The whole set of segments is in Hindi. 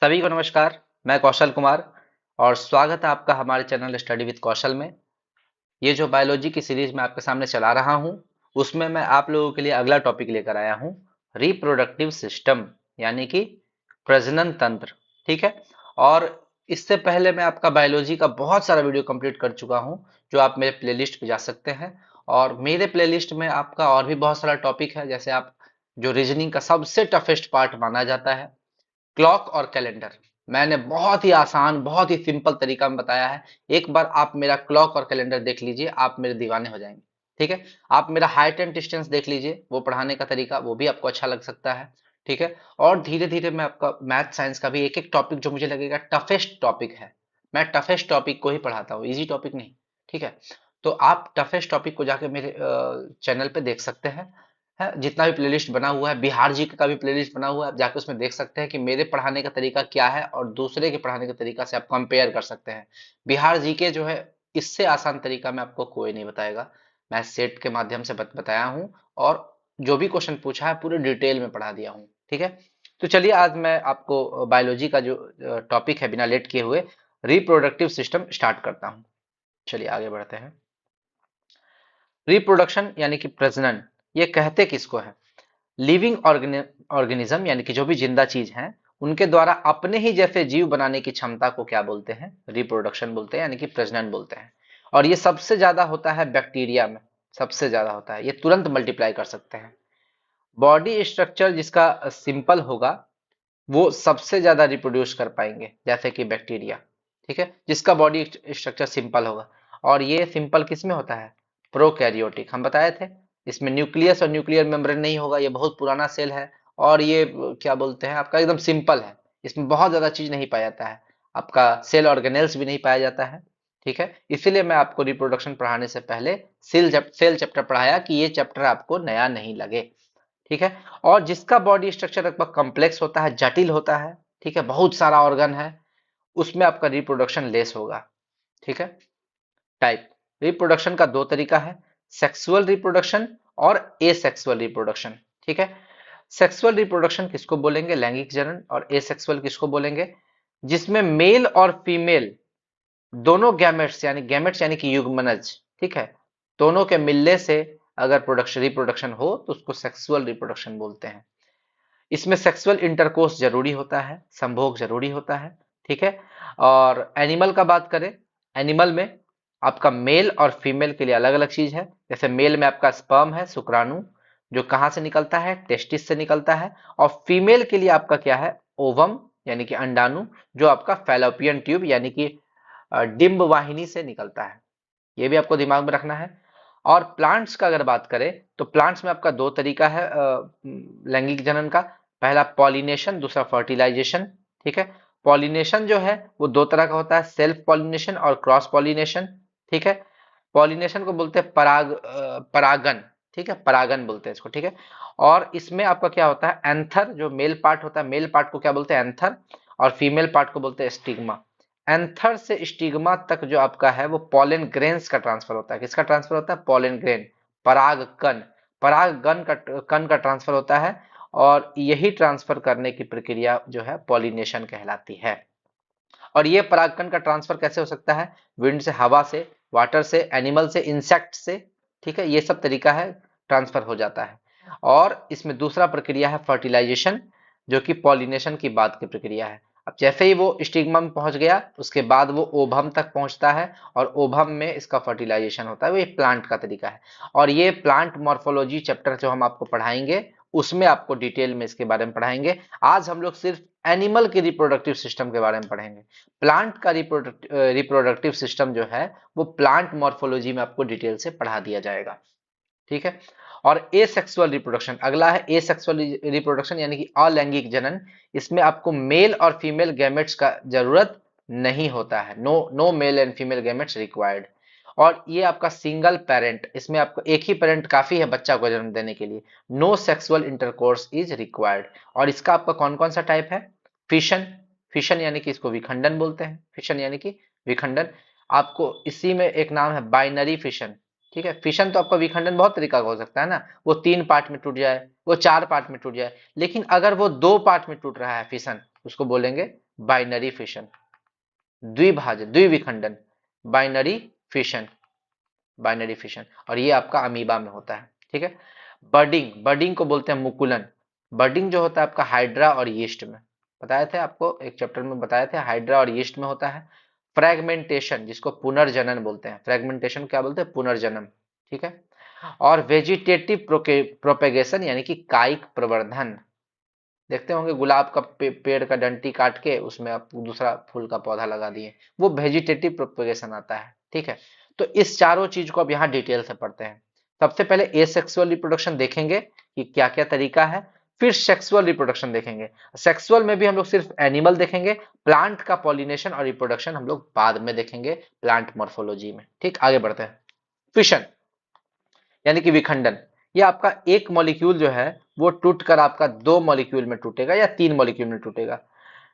सभी को नमस्कार। मैं कौशल कुमार और स्वागत है आपका हमारे चैनल स्टडी विद कौशल में। ये जो बायोलॉजी की सीरीज मैं आपके सामने चला रहा हूँ उसमें मैं आप लोगों के लिए अगला टॉपिक लेकर आया हूँ, रिप्रोडक्टिव सिस्टम यानी कि प्रजनन तंत्र। ठीक है। और इससे पहले मैं आपका बायोलॉजी का बहुत सारा वीडियो कंप्लीट कर चुका हूँ, जो आप मेरे प्लेलिस्ट पे जा सकते हैं। और मेरे प्लेलिस्ट में आपका और भी बहुत सारा टॉपिक है, जैसे आप जो रीजनिंग का सबसे टफेस्ट पार्ट माना जाता है, क्लॉक और कैलेंडर, मैंने बहुत ही आसान बहुत ही सिंपल तरीका में बताया है। एक बार आप मेरा क्लॉक और कैलेंडर देख लीजिए, आप मेरे दीवाने हो जाएंगे। ठीक है। आप मेरा हाइट एंड डिस्टेंस देख लीजिए, वो पढ़ाने का तरीका वो भी आपको अच्छा लग सकता है। ठीक है। और धीरे धीरे मैं आपका मैथ साइंस का भी एक एक टॉपिक जो मुझे लगेगा टफेस्ट टॉपिक है, मैं टफेस्ट टॉपिक को ही पढ़ाता हूँ, इजी टॉपिक नहीं। ठीक है। तो आप टफेस्ट टॉपिक को जाके मेरे चैनल पे देख सकते हैं। है जितना भी प्लेलिस्ट बना हुआ है, बिहार जी का भी प्लेलिस्ट बना हुआ है, आप जाके उसमें देख सकते हैं कि मेरे पढ़ाने का तरीका क्या है और दूसरे के पढ़ाने के तरीका से आप कंपेयर कर सकते हैं। बिहार जी के जो है, इससे आसान तरीका में आपको कोई नहीं बताएगा। मैं सेट के माध्यम से बताया हूँ और जो भी क्वेश्चन पूछा है पूरे डिटेल में पढ़ा दिया हूँ। ठीक है। तो चलिए आज मैं आपको बायोलॉजी का जो टॉपिक है, बिना लेट किए हुए रिप्रोडक्टिव सिस्टम स्टार्ट करता हूँ। चलिए आगे बढ़ते हैं। रिप्रोडक्शन यानी कि प्रजनन, ये कहते किसको है? लिविंग ऑर्गेनिज्म यानी कि जो भी जिंदा चीज है, उनके द्वारा अपने ही जैसे जीव बनाने की क्षमता को क्या बोलते हैं? रिप्रोडक्शन बोलते हैं, यानी कि प्रजनन बोलते हैं। और ये सबसे ज्यादा होता है बैक्टीरिया में, सबसे ज्यादा होता है, ये तुरंत मल्टीप्लाई कर सकते हैं। बॉडी स्ट्रक्चर जिसका सिंपल होगा वो सबसे ज्यादा रिप्रोड्यूस कर पाएंगे, जैसे कि बैक्टीरिया। ठीक है, जिसका बॉडी स्ट्रक्चर सिंपल होगा। और ये सिंपल किस में होता है? प्रोकैरियोटिक, हम बताए थे। इसमें न्यूक्लियस और न्यूक्लियर मेम्ब्रेन नहीं होगा, ये बहुत पुराना सेल है। और ये क्या बोलते हैं, आपका एकदम सिंपल है, इसमें बहुत ज्यादा चीज नहीं पाया जाता है। आपका सेल ऑर्गेनेल्स भी नहीं पाया जाता है। ठीक है, इसीलिए मैं आपको रिप्रोडक्शन पढ़ाने से पहले सेल चैप्टर पढ़ाया कि ये चैप्टर आपको नया नहीं लगे। ठीक है। और जिसका बॉडी स्ट्रक्चर लगभग कॉम्प्लेक्स होता है, जटिल होता है, ठीक है, बहुत सारा ऑर्गन है, उसमें आपका रिप्रोडक्शन लेस होगा। ठीक है। टाइप, रिप्रोडक्शन का दो तरीका है, सेक्सुअल रिप्रोडक्शन और एसेक्सुअल रिप्रोडक्शन। ठीक है। सेक्सुअल रिप्रोडक्शन किसको बोलेंगे? लैंगिक जनन। और एसेक्सुअल किसको बोलेंगे? जिसमें मेल और फीमेल दोनों गैमेट्स यानी कि युग्मनज, ठीक है, दोनों के मिलने से अगर प्रोडक्शन रिप्रोडक्शन हो तो उसको सेक्सुअल रिप्रोडक्शन बोलते हैं। इसमें सेक्सुअल इंटरकोर्स जरूरी होता है, संभोग जरूरी होता है। ठीक है। और एनिमल का बात करें, एनिमल में आपका मेल और फीमेल के लिए अलग अलग चीज है। जैसे मेल में आपका स्पर्म है, शुक्राणु, जो कहाँ से निकलता है? टेस्टिस से निकलता है। और फीमेल के लिए आपका क्या है? ओवम यानी कि अंडाणु, जो आपका फैलोपियन ट्यूब यानी कि डिंब वाहिनी से निकलता है। ये भी आपको दिमाग में रखना है। और प्लांट्स का अगर बात करें तो प्लांट्स में आपका दो तरीका है लैंगिक जनन का। पहला पॉलिनेशन, दूसरा फर्टिलाइजेशन। ठीक है। पॉलिनेशन जो है वो दो तरह का होता है, सेल्फ पॉलिनेशन और क्रॉस पॉलिनेशन। ठीक है। पॉलिनेशन को बोलते हैं परागन। ठीक है, परागन बोलते हैं इसको। ठीक है। और इसमें आपका क्या होता है? एंथर, जो मेल पार्ट होता है, मेल पार्ट को क्या बोलते हैं? एंथर। और फीमेल पार्ट को बोलते हैं स्टिग्मा। एंथर से स्टिग्मा तक जो आपका है वो पॉलन ग्रेन्स का ट्रांसफर होता है। किसका ट्रांसफर होता है? पॉलन ग्रेन, पराग कण, पराग कण का ट्रांसफर होता है। और यही ट्रांसफर करने की प्रक्रिया जो है पॉलिनेशन कहलाती है। और ये परागकण का ट्रांसफर कैसे हो सकता है? विंड से, हवा से, वाटर से, एनिमल से, इंसेक्ट से। ठीक है, ये सब तरीका है, ट्रांसफर हो जाता है। और इसमें दूसरा प्रक्रिया है फर्टिलाइजेशन, जो कि पॉलिनेशन की बाद की प्रक्रिया है। अब जैसे ही वो स्टिग्मा में पहुंच गया, उसके बाद वो ओभम तक पहुंचता है और ओभम में इसका फर्टिलाइजेशन होता है। वो ये प्लांट का तरीका है। और ये प्लांट मॉर्फोलॉजी चैप्टर जो हम आपको पढ़ाएंगे, उसमें आपको डिटेल में इसके बारे में पढ़ाएंगे। आज हम लोग सिर्फ एनिमल के रिप्रोडक्टिव सिस्टम के बारे में पढ़ेंगे। प्लांट का रिप्रोडक्टिव सिस्टम जो है वो प्लांट मॉर्फोलॉजी में आपको डिटेल से पढ़ा दिया जाएगा। ठीक है। और एसेक्सुअल रिप्रोडक्शन अगला है। एसेक्सुअल रिप्रोडक्शन यानी कि अलैंगिक जनन। इसमें आपको मेल और फीमेल गैमेट्स का जरूरत नहीं होता है, no male and female gametes required. और ये आपका सिंगल पेरेंट, इसमें आपको एक ही पेरेंट काफी है बच्चा को जन्म देने के लिए। No sexual intercourse is required. और इसका आपका कौन कौन सा टाइप है? फिशन, फिशन यानी कि इसको विखंडन बोलते हैं, फिशन यानी कि विखंडन। आपको इसी में एक नाम है बाइनरी फिशन। ठीक है, फिशन तो आपका विखंडन बहुत तरीका का हो सकता है ना, वो 3 पार्ट में टूट जाए, वो 4 पार्ट में टूट जाए। लेकिन अगर वो 2 पार्ट में टूट रहा है फिशन, उसको बोलेंगे बाइनरी फिशन, द्विभाजन, द्विविखंडन, बाइनरी फिशन, बाइनरी फिशन, और ये आपका अमीबा में होता है। ठीक है। बडिंग, बडिंग को बोलते हैं मुकुलन। बडिंग जो होता है आपका हाइड्रा और यीस्ट में, बताए थे आपको एक चैप्टर में, बताए थे हाइड्रा और यीस्ट में होता है। फ्रेगमेंटेशन, जिसको पुनर्जनन बोलते हैं, फ्रेगमेंटेशन क्या बोलते हैं, पुनर्जनन। ठीक है। और वेजिटेटिव प्रोपेगेशन यानी कि कायिक प्रवर्धन, देखते होंगे गुलाब का पेड़ का डंटी काट के उसमें आप दूसरा फूल का पौधा लगा दिए, वो वेजिटेटिव प्रोपेगेशन आता है। ठीक है। तो इस चारों चीज को अब यहाँ डिटेल से पढ़ते हैं। सबसे पहले एसेक्सुअल रिप्रोडक्शन देखेंगे कि क्या क्या तरीका है, फिर सेक्सुअल रिप्रोडक्शन देखेंगे। सेक्सुअल में भी हम लोग सिर्फ एनिमल देखेंगे, प्लांट का पॉलिनेशन और रिप्रोडक्शन हम लोग बाद में देखेंगे प्लांट मॉर्फोलॉजी में। ठीक, आगे बढ़ते हैं। फिशन यानी कि विखंडन, ये आपका एक मॉलिक्यूल जो है वो टूट कर आपका दो मॉलिक्यूल में टूटेगा या तीन मॉलिक्यूल में टूटेगा।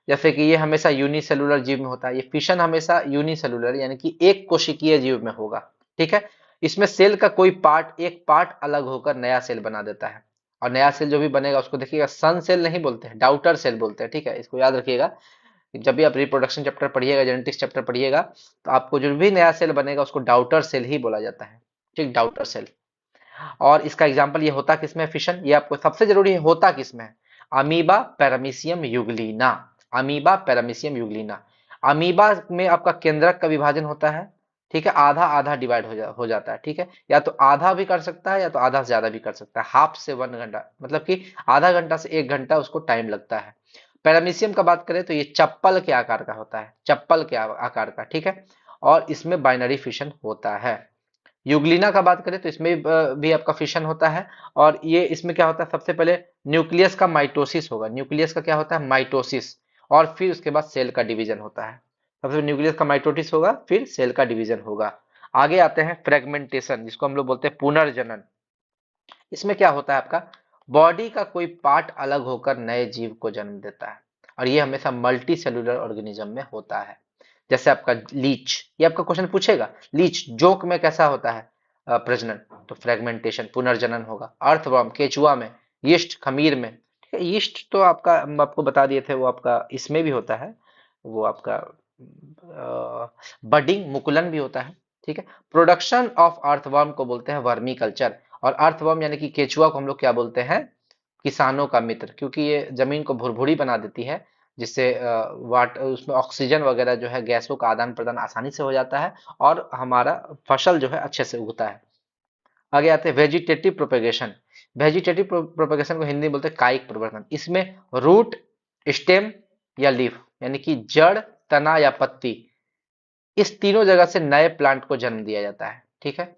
जैसे कि ये हमेशा यूनिसेलुलर जीव में होता है, ये फिशन हमेशा यूनिसेलुलर यानी कि एक कोशिकीय जीव में होगा। ठीक है। इसमें सेल का कोई पार्ट, एक पार्ट अलग होकर नया सेल बना देता है, और नया सेल जो भी बनेगा उसको देखिएगा सन सेल नहीं बोलते हैं, डाउटर सेल बोलते हैं। ठीक है, इसको याद रखिएगा। जब भी आप रिप्रोडक्शन चैप्टर पढ़िएगा, जेनेटिक्स चैप्टर पढ़िएगा, तो आपको जो भी नया सेल बनेगा उसको डाउटर सेल ही बोला जाता है। ठीक, डाउटर सेल। और इसका एग्जाम्पल ये होता किसमें फिशन, ये आपको सबसे जरूरी है, होता किसमें है, amoeba paramecium euglena, amoeba paramecium euglena. Amoeba में आपका केंद्रक का विभाजन होता है। ठीक है, आधा आधा डिवाइड हो जाता है। ठीक है, या तो आधा भी कर सकता है या तो आधा से ज्यादा भी कर सकता है, हाफ से 1 घंटा, मतलब कि आधा घंटा से 1 घंटा उसको टाइम लगता है। पैरामीशियम का बात करें तो ये चप्पल के आकार का होता है, चप्पल के आकार का। ठीक है, और इसमें बाइनरी फिशन होता है। यूग्लिना का बात करें तो इसमें भी आपका फिशन होता है, और ये इसमें क्या होता है, सबसे पहले न्यूक्लियस का माइटोसिस होगा, न्यूक्लियस का क्या होता है, माइटोसिस, और फिर उसके बाद सेल का डिवीजन होता है। सबसे पहले न्यूक्लियस का माइटोसिस होगा, फिर सेल का डिवीजन होगा। आगे आते हैं फ्रेगमेंटेशन, जिसको हम लोग बोलते हैं पुनर्जनन। इसमें क्या होता है, आपका बॉडी का कोई पार्ट अलग होकर नए जीव को जन्म देता है, और ये हमेशा मल्टी सेलुलर ऑर्गेनिज्म में होता है। जैसे आपका लीच, ये आपका क्वेश्चन पूछेगा, लीच जोक में कैसा होता है प्रजनन, तो फ्रेगमेंटेशन, पुनर्जनन होगा। अर्थवर्म, केचुआ में, यीस्ट, खमीर में। ठीक है, यीस्ट तो आपका हम आपको बता दिए थे, वो आपका इसमें भी होता है, वो आपका बडिंग, मुकुलन भी होता है। ठीक है। प्रोडक्शन ऑफ अर्थवर्म को बोलते हैं वर्मी कल्चर, और अर्थवर्म यानी कि केचुआ को हम लोग क्या बोलते हैं, किसानों का मित्र, क्योंकि ये जमीन को भुरभुरी बना देती है, जिससे वाट उसमें ऑक्सीजन वगैरह जो है, गैसों का आदान प्रदान आसानी से हो जाता है, और हमारा फसल जो है अच्छे से उगता है। आगे आते हैं वेजिटेटिव प्रोपेगेशन। वेजिटेटिव प्रोपेगेशन को हिंदी में बोलते हैं कायिक प्रवर्धन। इसमें रूट, स्टेम या लीफ यानी कि जड़, तना या पत्ती, इस तीनों जगह से नए प्लांट को जन्म दिया जाता है। ठीक है,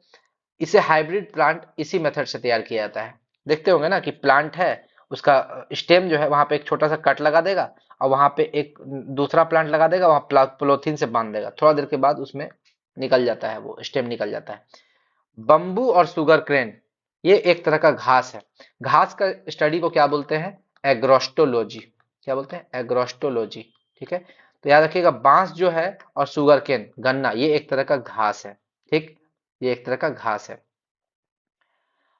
इसे हाइब्रिड प्लांट इसी मेथड से तैयार किया जाता है। देखते होंगे ना कि प्लांट है, उसका स्टेम जो है वहां पे एक छोटा सा कट लगा देगा, और वहां पे एक दूसरा प्लांट लगा देगा, वहां पोलोथीन से बांध देगा, थोड़ा देर के बाद उसमें निकल जाता है, वो स्टेम निकल जाता है। बम्बू और सुगर क्रेन, ये एक तरह का घास है। घास का स्टडी को क्या बोलते हैं, एग्रोस्टोलॉजी। क्या बोलते हैं, एग्रोस्टोलॉजी। ठीक है, तो याद रखिएगा, बांस जो है और सुगर केन, गन्ना, ये एक तरह का घास है। ठीक, ये एक तरह का घास है।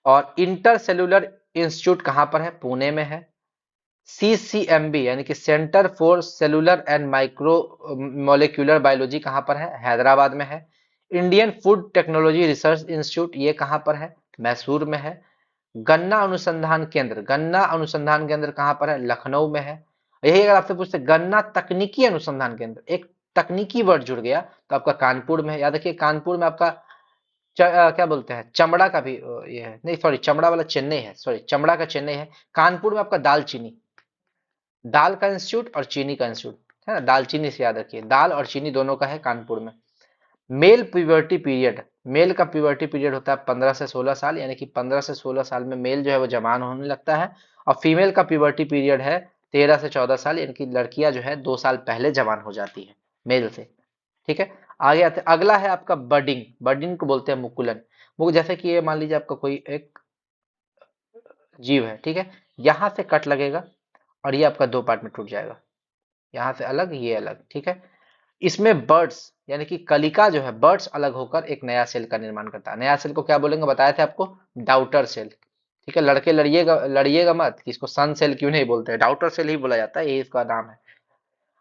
और इंटर सेलुलर इंस्टीट्यूट कहां पर है, पुणे में है। सीसीएमबी यानी कि centre for cellular and micro molecular biology कहां पर है, हैदराबाद में है। Indian food technology research institute, ये कहां पर है, मैसूर में है। गन्ना अनुसंधान केंद्र, गन्ना अनुसंधान केंद्र कहां पर है, लखनऊ में है। यही अगर आपसे पूछते गन्ना तकनीकी अनुसंधान केंद्र, एक तकनीकी वर्ड जुड़ गया, तो आपका कानपुर में है। याद रखिए, कानपुर में आपका क्या बोलते हैं, चमड़ा का भी ये है, नहीं सॉरी, चमड़ा वाला चेन्नई है, सॉरी चमड़ा का चेन्नई है। कानपुर में आपका दालचीनी, दाल का इंस्टीट्यूट और चीनी का इंस्टीट्यूट है ना, दालचीनी से याद रखिए, दाल और चीनी दोनों का है कानपुर में। मेल प्यूबर्टी पीरियड, मेल का प्यूबर्टी पीरियड होता है 15 से 16 साल, यानी कि 15 से 16 साल में मेल जो है वो जवान होने लगता है, और फीमेल का प्यूबर्टी पीरियड है 13 से 14 साल, यानी कि लड़कियां जो है 2 साल पहले जवान हो जाती है मेल से। ठीक है, आगे आते अगला है आपका बडिंग, बडिंग को बोलते हैं मुकुलन। वो जैसे कि ये मान लीजिए आपका कोई एक जीव है, ठीक है, यहां से कट लगेगा और ये आपका दो पार्ट में टूट जाएगा, यहाँ से अलग, ये अलग। ठीक है, इसमें बर्ड्स यानी कि कलिका जो है, बर्ड्स अलग होकर एक नया सेल का निर्माण करता है। नया सेल को क्या बोलेंगे, बताए थे आपको, डाउटर सेल। ठीक है, लड़के लड़िएगा लड़िएगा मत कि इसको सन सेल क्यों नहीं बोलते हैं, डाउटर सेल ही बोला जाता है, यही इसका नाम है।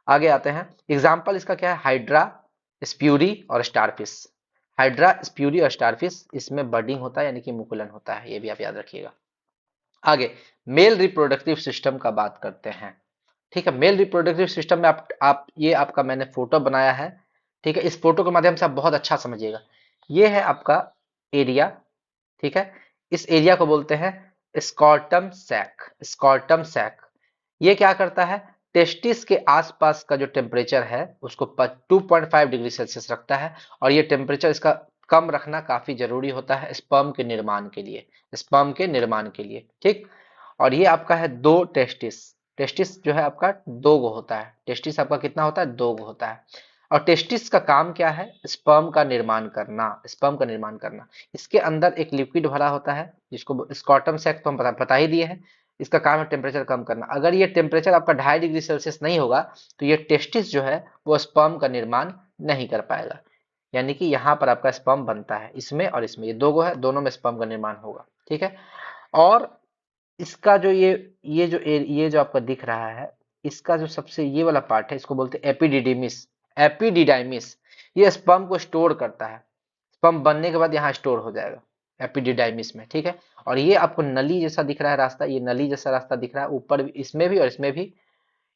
आगे आते हैं, एग्जाम्पल इसका क्या है, हाइड्रा, स्प्यूरी और स्टारफिश। हाइड्रा, स्प्यूरी और स्टारफिश, इसमें बर्डिंग होता है यानी कि मुकुलन होता है, ये भी आप याद रखिएगा। आगे मेल रिप्रोडक्टिव सिस्टम का बात करते हैं। ठीक है, मेल रिप्रोडक्टिव सिस्टम में आप ये आपका मैंने फोटो बनाया है। ठीक है, इस फोटो के माध्यम से आप बहुत अच्छा समझिएगा। ये है आपका एरिया। ठीक है, इस एरिया को बोलते हैं स्कॉर्टम सैक। स्कॉर्टम सैक ये क्या करता है, टेस्टिस के आसपास का जो टेम्परेचर है उसको 2.5 डिग्री सेल्सियस रखता है, और ये टेम्परेचर इसका कम रखना काफी जरूरी होता है स्पर्म के निर्माण के लिए, स्पर्म के निर्माण के लिए। ठीक, और ये आपका है दो टेस्टिस। टेस्टिस जो है आपका दो गो होता है, टेस्टिस आपका कितना होता है, दो गो होता है। और टेस्टिस का काम क्या है, स्पर्म का निर्माण करना, स्पर्म का निर्माण करना। इसके अंदर एक लिक्विड भरा होता है जिसको स्कॉटम सैक तो हम बता ही दिए हैं। इसका काम है टेम्परेचर कम करना। अगर ये टेम्परेचर आपका 2.5 डिग्री सेल्सियस नहीं होगा तो ये टेस्टिस जो है वो स्पर्म का निर्माण नहीं कर पाएगा। यानी कि यहाँ पर आपका स्पर्म बनता है, इसमें और इसमें, ये दो गो है, दोनों में स्पर्म का निर्माण होगा। ठीक है, और इसका जो ये जो आपका दिख रहा है, इसका जो सबसे ये वाला पार्ट है इसको बोलते हैं एपिडिडिमिस। एपिडिडाइमिस ये स्पर्म को स्टोर करता है, स्पर्म बनने के बाद यहाँ स्टोर हो जाएगा एपिडिडाइमिस में। ठीक है, और ये आपको नली जैसा दिख रहा है रास्ता, ये नली जैसा रास्ता दिख रहा है ऊपर भी, इसमें भी और इसमें भी।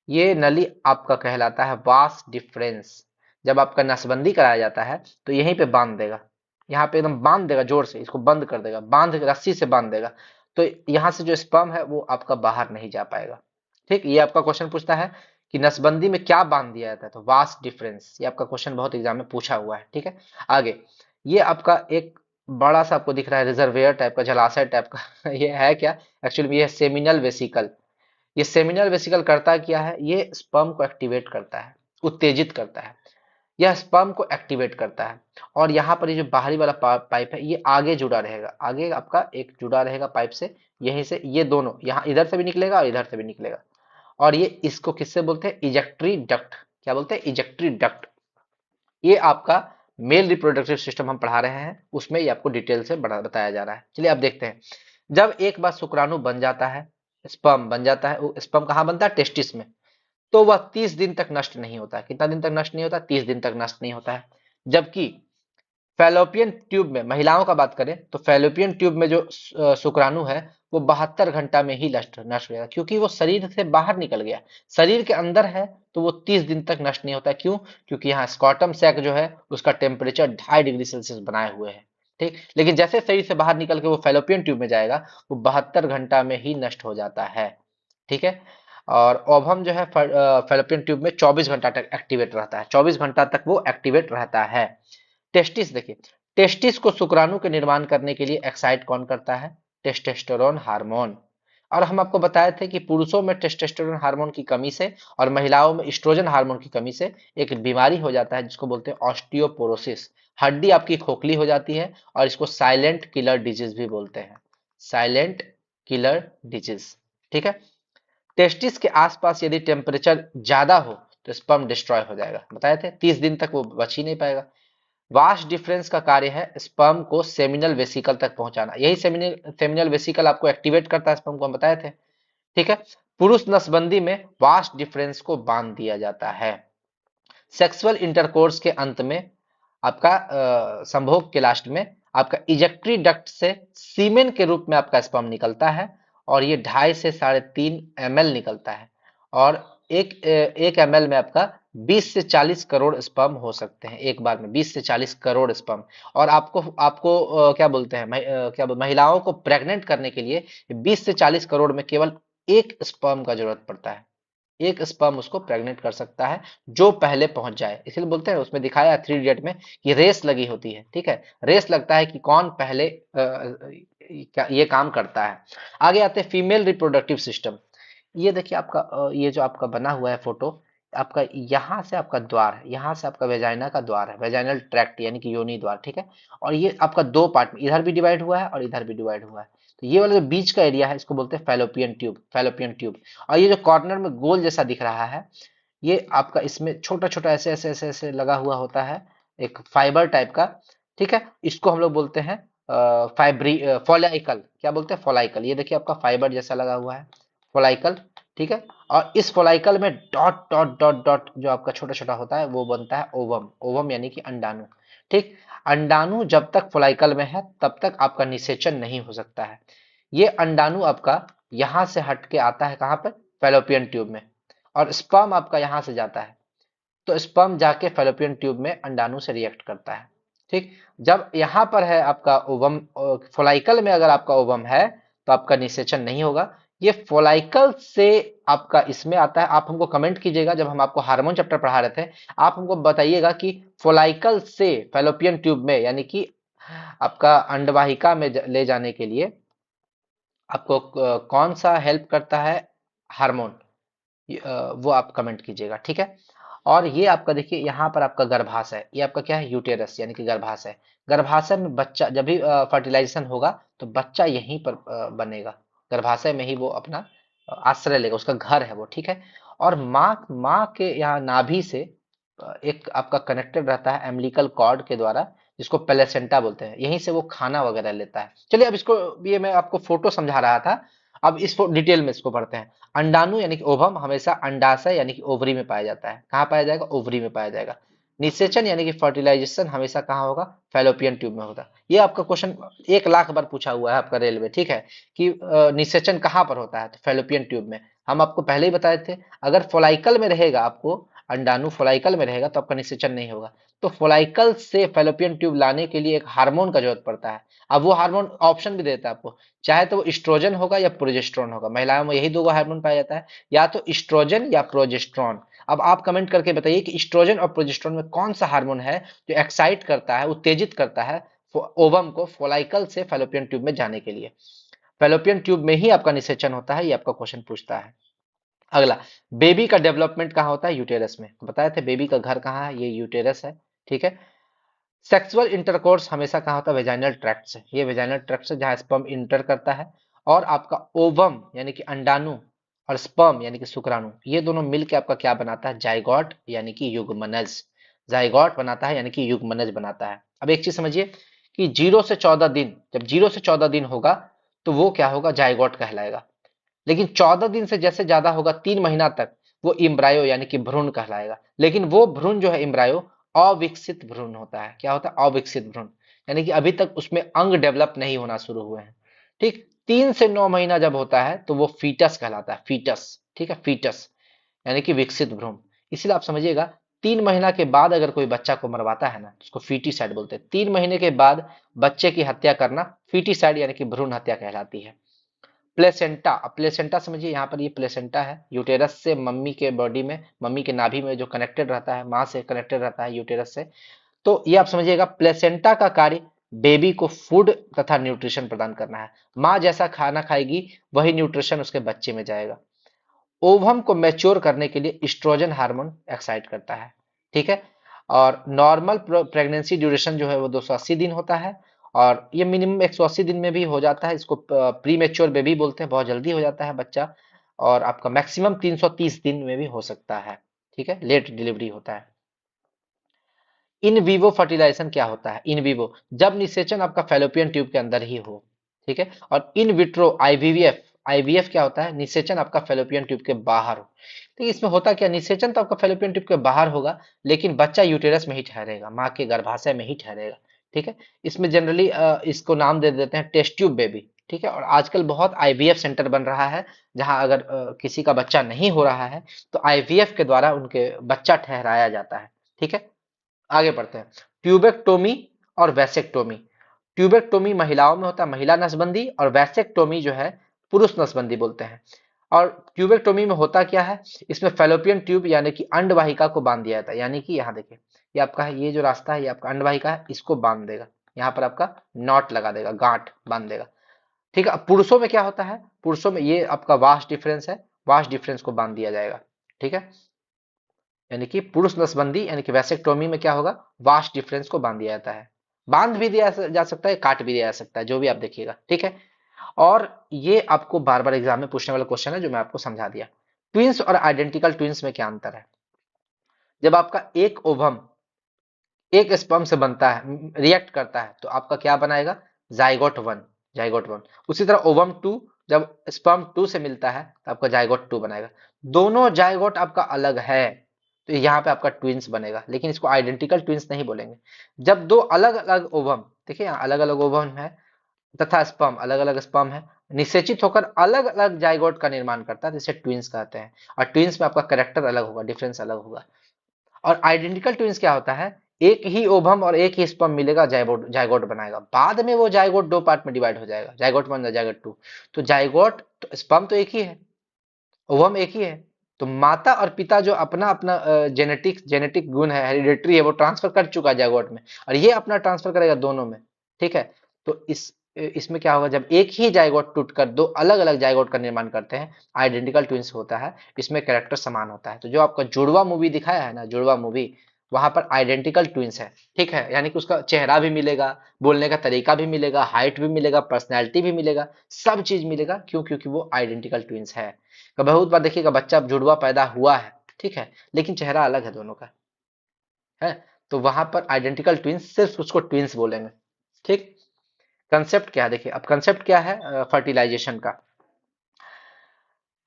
ये नली आपका कहलाता है वास डिफरेंस। जब आपका नसबंदी कराया जाता है तो यहीं पे बांध देगा, यहाँ पे एकदम बांध देगा, जोर से इसको बंद कर देगा, बांध रस्सी से बांध देगा। तो यहाँ से जो स्पर्म है वो आपका बाहर नहीं जा पाएगा। ठीक, ये आपका क्वेश्चन पूछता है कि नसबंदी में क्या बांध दिया जाता है, तो वास डिफरेंस, ये आपका क्वेश्चन बहुत एग्जाम में पूछा हुआ है। ठीक है, आगे ये आपका एक बड़ा सा आपको दिख रहा है रिजर्वेयर टाइप का, जलाशय टाइप का ये है क्या, एक्चुअली ये सेमिनल वेसिकल। ये सेमिनल वेसिकल करता क्या है, ये स्पर्म को एक्टिवेट करता है, उत्तेजित करता है, यह स्पर्म को एक्टिवेट करता है। और यहाँ पर ये जो बाहरी वाला पाइप है ये आगे जुड़ा रहेगा, आगे आपका एक जुड़ा रहेगा पाइप से, यहीं से ये दोनों यहाँ इधर से भी निकलेगा और इधर से भी निकलेगा। और ये इसको किससे बोलते हैं, इजेक्टरी डक्ट। क्या बोलते हैं, इजेक्टरी डक्ट। ये आपका मेल रिप्रोडक्टिव सिस्टम हम पढ़ा रहे हैं, उसमें ये आपको डिटेल से बताया जा रहा है। चलिए आप देखते हैं, जब एक बार शुक्राणु बन जाता है, स्पर्म बन जाता है, वो स्पर्म कहाँ बनता है, टेस्टिस में, तो वह 30 दिन तक नष्ट नहीं होता है। कितना दिन तक नष्ट नहीं होता, 30 दिन तक नष्ट नहीं होता है। जबकि फैलोपियन ट्यूब में, महिलाओं का बात करें तो फैलोपियन ट्यूब में जो शुक्राणु है वो 72 घंटा में ही नष्ट नष्ट हो जाएगा, क्योंकि वो शरीर से बाहर निकल गया, शरीर के अंदर है तो वो 30 दिन तक नष्ट नहीं होता। क्यों, क्योंकि यहाँ स्कॉटम सैक जो है उसका टेम्परेचर 2.5 डिग्री सेल्सियस बनाए हुए है। ठीक, लेकिन जैसे शरीर से बाहर निकल के वो फैलोपियन ट्यूब में जाएगा वो 72 घंटा में ही नष्ट हो जाता है। ठीक है, और ओवम जो है फैलोपियन ट्यूब में 24 घंटा तक एक्टिवेट रहता है, 24 घंटा तक वो एक्टिवेट रहता है। टेस्टिस देखिए, टेस्टिस को शुक्राणु के निर्माण करने के लिए एक्साइट कौन करता है, टेस्टोस्टेरोन हार्मोन। और हम आपको बताए थे कि पुरुषों में टेस्टोस्टेरोन हार्मोन की कमी से और महिलाओं में एस्ट्रोजन हार्मोन की कमी से एक बीमारी हो जाता है जिसको बोलते हैं ऑस्टियोपोरोसिस। हड्डी आपकी खोखली हो जाती है और इसको साइलेंट किलर डिजीज भी बोलते हैं, साइलेंट किलर डिजीज। ठीक है, टेस्टिस के आसपास यदि टेम्परेचर ज्यादा हो तो स्पर्म डिस्ट्रॉय हो जाएगा, बताए थे 30 दिन तक वो बच ही नहीं पाएगा। वास्ट डिफरेंस का कार्य है स्पर्म को सेमिनल वेसिकल तक पहुंचाना, यही सेमिनल सेमिनल वेसिकल आपको एक्टिवेट करता है स्पर्म को, हम बताए थे। ठीक है, पुरुष नसबंदी में वास्ट डिफरेंस को बांध दिया जाता है। सेक्सुअल इंटरकोर्स के अंत में आपका संभोग के लास्ट में आपका इजेक्टरी डक्ट से सीमेन के रूप में आपका स्पर्म निकलता है, और ये 2.5 से 3.5 ml निकलता है। और एक ml में आपका 20 से 40 करोड़ स्पर्म हो सकते हैं एक बार में, 20 से 40 करोड़ स्पर्म। और आपको आपको क्या बोलते हैं, महिलाओं को प्रेग्नेंट करने के लिए 20 से 40 करोड़ में केवल एक स्पर्म का जरूरत पड़ता है, एक स्पर्म उसको प्रेग्नेंट कर सकता है जो पहले पहुंच जाए। इसलिए बोलते हैं, उसमें दिखाया है 3 इडियट में कि रेस लगी होती है। ठीक है, रेस लगता है कि कौन पहले ये काम करता है। आगे आते हैं फीमेल रिप्रोडक्टिव सिस्टम। ये देखिए आपका ये जो आपका बना हुआ है फोटो, आपका यहाँ से आपका द्वार है, यहाँ से आपका वेजाइना का द्वार है, वेजाइनल ट्रैक्ट यानी कि योनि द्वार। ठीक है, और ये आपका दो पार्ट में, इधर भी डिवाइड हुआ है और इधर भी डिवाइड हुआ है। तो ये वाला जो बीच का एरिया है इसको बोलते हैं फैलोपियन ट्यूब, फैलोपियन ट्यूब। और ये जो कॉर्नर में गोल जैसा दिख रहा है, ये आपका इसमें छोटा छोटा ऐसे ऐसे ऐसे ऐसे लगा हुआ होता है, एक फाइबर टाइप का। ठीक है, इसको हम लोग बोलते हैं फाइब्री फॉलाइकल, क्या बोलते हैं, फॉलाइकल। ये देखिए आपका फाइबर जैसा लगा हुआ है, फॉलाइकल। ठीक है। और इस फोलाइकल में डॉट डॉट डॉट डॉट जो आपका छोटा छोटा होता है वो बनता है ओवम। ओवम यानी कि अंडाणु। ठीक। अंडाणु जब तक फोलाइकल में है तब तक आपका निषेचन नहीं हो सकता है। ये अंडाणु आपका यहां से हट के आता है कहां पर, फैलोपियन ट्यूब में, और स्पर्म आपका यहां से जाता है। तो स्पर्म जाके फैलोपियन ट्यूब में अंडाणु से रिएक्ट करता है। ठीक। जब यहां पर है आपका ओवम, फोलाइकल में अगर आपका ओवम है तो आपका निषेचन नहीं होगा। ये फोलाइकल से आपका इसमें आता है। आप हमको कमेंट कीजिएगा, जब हम आपको हार्मोन चैप्टर पढ़ा रहे थे, आप हमको बताइएगा कि फोलाइकल से फैलोपियन ट्यूब में यानी कि आपका अंडवाहिका में ले जाने के लिए आपको कौन सा हेल्प करता है हार्मोन, वो आप कमेंट कीजिएगा। ठीक है। और ये आपका देखिए यहाँ पर आपका गर्भाशय है, ये आपका क्या है, यूटेरस यानी कि गर्भाशय। गर्भाशय में बच्चा जब भी फर्टिलाइजेशन होगा तो बच्चा यहीं पर बनेगा, गर्भाशय में ही वो अपना आश्रय लेगा, उसका घर है वो। ठीक है। और माँ माँ के यहाँ नाभि से एक आपका कनेक्टेड रहता है एम्बिलिकल कॉर्ड के द्वारा, जिसको प्लेसेंटा बोलते हैं, यहीं से वो खाना वगैरह लेता है। चलिए अब इसको, ये मैं आपको फोटो समझा रहा था, अब इस डिटेल में इसको पढ़ते हैं। अंडाणु यानी कि ओवम हमेशा अंडाशय यानी कि ओवरी में पाया जाता है। कहाँ पाया जाएगा, ओवरी में पाया जाएगा। निषेचन यानी कि फर्टिलाइजेशन हमेशा कहाँ होगा, फैलोपियन ट्यूब में होता है। ये आपका क्वेश्चन 1 लाख बार पूछा हुआ है आपका रेलवे। ठीक है, कि निषेचन कहाँ पर होता है, तो फैलोपियन ट्यूब में। हम आपको पहले ही बताए थे, अगर फोलाइकल में रहेगा, आपको अंडाणु फोलाइकल में रहेगा तो आपका निषेचन नहीं होगा। तो फोलाइकल से फैलोपियन ट्यूब लाने के लिए एक हार्मोन का जरूरत पड़ता है। अब वो हार्मोन ऑप्शन भी देता है आपको, चाहे तो वो इस्ट्रोजन होगा या प्रोजेस्ट्रॉन होगा। महिलाओं में यही 2 हार्मोन पाया जाता है, या तो इस्ट्रोजन या प्रोजेस्ट्रॉन। अब आप कमेंट करके बताइए कि इस्ट्रोजन और प्रोजेस्ट्रॉन में कौन सा हार्मोन है जो एक्साइट करता है, उत्तेजित करता है ओवम को फोलाइकल से फैलोपियन ट्यूब में जाने के लिए। फैलोपियन ट्यूब में ही आपका निषेचन होता है, ये आपका क्वेश्चन पूछता है। अगला, बेबी का डेवलपमेंट कहाँ होता है, यूटेरस में। बताए थे बेबी का घर कहाँ है, ये यूटेरस है। ठीक है। सेक्सुअल इंटरकोर्स हमेशा कहाँ होता है, वेजाइनल ट्रैक्ट से। ये वेजाइनल ट्रैक्ट से जहाँ स्पर्म इंटर करता है, और आपका ओवम यानी कि अंडाणु और स्पर्म यानी कि शुक्राणु, ये दोनों मिलकर आपका क्या बनाता है, जाइगोट यानी कि युग्मनज। जाइगोट बनाता है यानी कि युग्मनज बनाता है। अब एक चीज समझिए कि 0 से 14 दिन, जब 0 से 14 दिन होगा तो वो क्या होगा, जाइगोट कहलाएगा। लेकिन 14 दिन से जैसे ज्यादा होगा, 3 महीना तक, वो इम्ब्रायो यानी कि भ्रूण कहलाएगा। लेकिन वो भ्रूण जो है इम्ब्रायो, अविकसित भ्रूण होता है। क्या होता है, अविकसित भ्रूण, यानी कि अभी तक उसमें अंग डेवलप नहीं होना शुरू हुए हैं। ठीक। 3 से 9 महीना जब होता है तो वो फीटस कहलाता है, फीटस। ठीक है, फीटस यानी कि विकसित भ्रूण। इसलिए आप समझिएगा, 3 महीना के बाद अगर कोई बच्चा को मरवाता है ना, तो उसको फीटिसाइड बोलते हैं। 3 महीने के बाद बच्चे की हत्या करना फीटिसाइड यानी कि भ्रूण हत्या कहलाती है। प्लेसेंटा, अब प्लेसेंटा समझिए, यहाँ पर ये प्लेसेंटा है, यूटेरस से मम्मी के बॉडी में, मम्मी के नाभि में जो कनेक्टेड रहता है, माँ से कनेक्टेड रहता है यूटेरस से। तो ये आप समझिएगा, प्लेसेंटा का कार्य बेबी को फूड तथा न्यूट्रिशन प्रदान करना है। माँ जैसा खाना खाएगी वही न्यूट्रिशन उसके बच्चे में जाएगा। ओवम को मैच्योर करने के लिए इस्ट्रोजन हार्मोन एक्साइट करता है। ठीक है। और नॉर्मल प्रेगनेंसी ड्यूरेशन जो है वो 280 दिन होता है, और ये मिनिमम 180 दिन में भी हो जाता है। इसको प्री मेच्योर बेबी बोलते हैं, बहुत जल्दी हो जाता है बच्चा। और आपका मैक्सिमम 330 दिन में भी हो सकता है। ठीक है, लेट डिलीवरी होता है। इन विवो फर्टिलाइजेशन क्या होता है, इन विवो जब निषेचन आपका फैलोपियन ट्यूब के अंदर ही हो। ठीक है। और इन विट्रो आईवीवीएफ, आईवीएफ क्या होता है, निषेचन आपका फैलोपियन ट्यूब के बाहर हो। तो इसमें होता क्या, निषेचन तो आपका फैलोपियन ट्यूब के बाहर होगा, लेकिन बच्चा यूटेरस में ही ठहरेगा, माँ के गर्भाशय में ही ठहरेगा। ठीक है। इसमें जनरली इसको नाम दे देते हैं टेस्ट ट्यूब बेबी। ठीक है। और आजकल बहुत आईवीएफ सेंटर बन रहा है, जहां अगर किसी का बच्चा नहीं हो रहा है तो आईवीएफ के द्वारा उनके बच्चा ठहराया जाता है। ठीक है। आगे बढ़ते हैं, ट्यूबेक्टोमी और वैसेक्टोमी। ट्यूबेक्टोमी महिलाओं में होता है, महिला नसबंदी, और वैसेक्टोमी जो है पुरुष नसबंदी बोलते हैं। और ट्यूबेक्टोमी में होता क्या है, इसमें फैलोपियन ट्यूब यानी कि अंडवाहिका को बांध दिया जाता है। यानी कि यहाँ देखिए, ये आपका है, ये जो रास्ता है ये आपका अंडवाहिका है, इसको बांध देगा, यहाँ पर आपका नॉट लगा देगा, गांठ बांध देगा। ठीक है। अब पुरुषों में क्या होता है, पुरुषों में ये आपका वास्ट डिफरेंस है, वास्ट डिफरेंस को बांध दिया जाएगा। ठीक है। यानी कि पुरुष नसबंदी यानी कि वैसेक्टोमी में क्या होगा, वास्ट डिफरेंस को बांध दिया जाता है। बांध भी दिया जा सकता है, काट भी दिया जा सकता है, जो भी आप देखिएगा। ठीक है। और ये आपको बार बार एग्जाम में पूछने वाला क्वेश्चन है, जो मैं आपको समझा दिया। ट्विंस और आइडेंटिकल ट्विंस में क्या अंतर है। जब आपका एक ओवम एक स्पर्म से बनता है, रिएक्ट करता है, तो आपका क्या बनाएगा, जाइगोट वन, जाइगोट वन। उसी तरह ओवम टू जब स्पर्म 2 से मिलता है तो आपका जाइगोट 2 बनाएगा। दोनों जाइगोट आपका अलग है तो यहाँ पे आपका ट्विंस बनेगा, लेकिन इसको आइडेंटिकल ट्विंस नहीं बोलेंगे। जब दो अलग अलग ओवम, देखिए यहाँ अलग अलग ओवम है तथा स्पर्म अलग अलग स्पर्म है, निषेचित होकर अलग अलग जाइगोट का निर्माण करता है, जिसे ट्विंस कहते हैं। और ट्विंस में आपका कैरेक्टर अलग होगा, डिफरेंस अलग होगा। और आइडेंटिकल ट्विंस क्या होता है, एक ही ओवम और एक ही स्पर्म मिलेगा, जाइगोट जाइगोट बनाएगा, बाद में वो जाइगोट दो पार्ट में डिवाइड हो जाएगा, जाइगोट 1 जाइगोट 2। तो जाइगोट तो स्पर्म तो एक ही है, ओवम एक ही है, तो माता और पिता जो अपना अपना जेनेटिक जेनेटिक गुण है, हेरिडेटरी है, वो ट्रांसफर कर चुका है जाइगोट में, और ये अपना ट्रांसफर करेगा दोनों में। ठीक है, तो इसमें क्या होगा, जब एक ही जाइगोट टूटकर दो अलग अलग जाइगोट का निर्माण करते हैं, आइडेंटिकल ट्विंस होता है, इसमें कैरेक्टर समान होता है। तो जो आपका जुड़वा मूवी दिखाया है ना, जुड़वा मूवी, वहां पर आइडेंटिकल ट्विंस है। ठीक है, यानी कि उसका चेहरा भी मिलेगा, बोलने का तरीका भी मिलेगा, हाइट भी मिलेगा, पर्सनैलिटी भी मिलेगा, सब चीज मिलेगा। क्यों? क्योंकि वो आइडेंटिकल ट्विंस है। तो बहुत बार देखिएगा बच्चा जुड़वा पैदा हुआ है, ठीक है, लेकिन चेहरा अलग है दोनों का, है, तो वहां पर आइडेंटिकल ट्विंस, सिर्फ उसको ट्विंस बोलेंगे। ठीक। कंसेप्ट क्या है, देखिए अब कंसेप्ट क्या है फर्टिलाइजेशन का।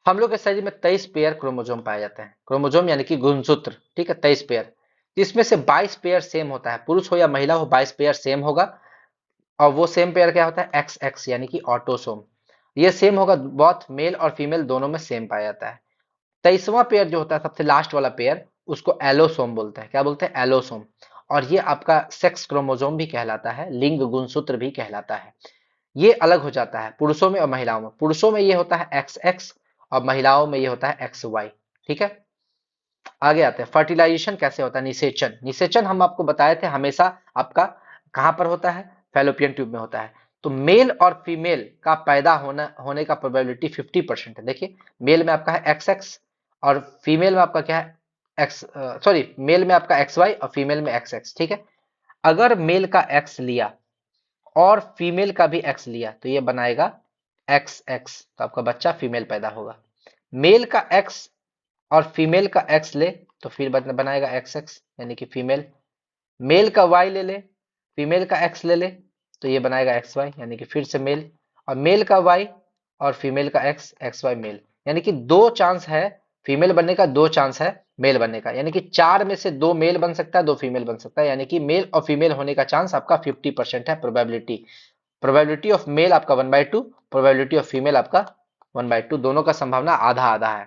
हम लोग के शरीर में 23 पेयर क्रोमोजोम पाए जाते हैं, क्रोमोजोम यानी कि गुणसूत्र। ठीक है, 23 पेयर, इसमें से 22 पेयर सेम होता है, पुरुष हो या महिला हो 22 पेयर सेम होगा। और वो सेम पेयर क्या होता है, एक्स एक्स यानी कि ऑटोसोम, ये सेम होगा, बहुत मेल और फीमेल दोनों में सेम पाया जाता है। 23वां पेयर जो होता है, सबसे लास्ट वाला पेयर, उसको एलोसोम बोलते हैं। क्या बोलते हैं? एलोसोम। और ये आपका सेक्स क्रोमोजोम भी कहलाता है, लिंग गुणसूत्र भी कहलाता है। ये अलग हो जाता है पुरुषों में और महिलाओं में। पुरुषों में ये होता है एक्स एक्स और महिलाओं में ये होता है एक्स वाई। ठीक है, आगे आते हैं फर्टिलाइजेशन कैसे होता है। निषेचन, निषेचन हम आपको बताए थे हमेशा आपका कहां पर होता है, फैलोपियन ट्यूब में होता है। तो मेल और फीमेल का पैदा होने का प्रोबेबिलिटी 50% है। देखिए, मेल में आपका है एक्स एक्स और फीमेल में आपका क्या है, एक्स, सॉरी, मेल में आपका एक्स वाई और फीमेल में एक्स एक्स। ठीक है, अगर मेल का एक्स लिया और फीमेल का भी एक्स लिया तो ये बनाएगा एक्स एक्स, तो आपका बच्चा फीमेल पैदा होगा। मेल का एक्स और फीमेल का एक्स ले तो फिर बनाएगा एक्स एक्स यानी कि फीमेल। मेल का वाई ले ले, फीमेल का एक्स ले ले, तो ये बनाएगा एक्स वाई यानी कि फिर से मेल। और मेल का वाई और फीमेल का एक्स, एक्स वाई मेल, यानी कि दो चांस है फीमेल बनने का, दो चांस है मेल बनने का, यानी कि चार में से दो मेल बन सकता है, दो फीमेल बन सकता है, यानी कि मेल और फीमेल होने का चांस आपका 50% है प्रोबेबिलिटी। प्रोबेबिलिटी ऑफ मेल आपका 1/2, प्रोबेबिलिटी ऑफ फीमेल आपका 1/2, दोनों का संभावना आधा आधा है।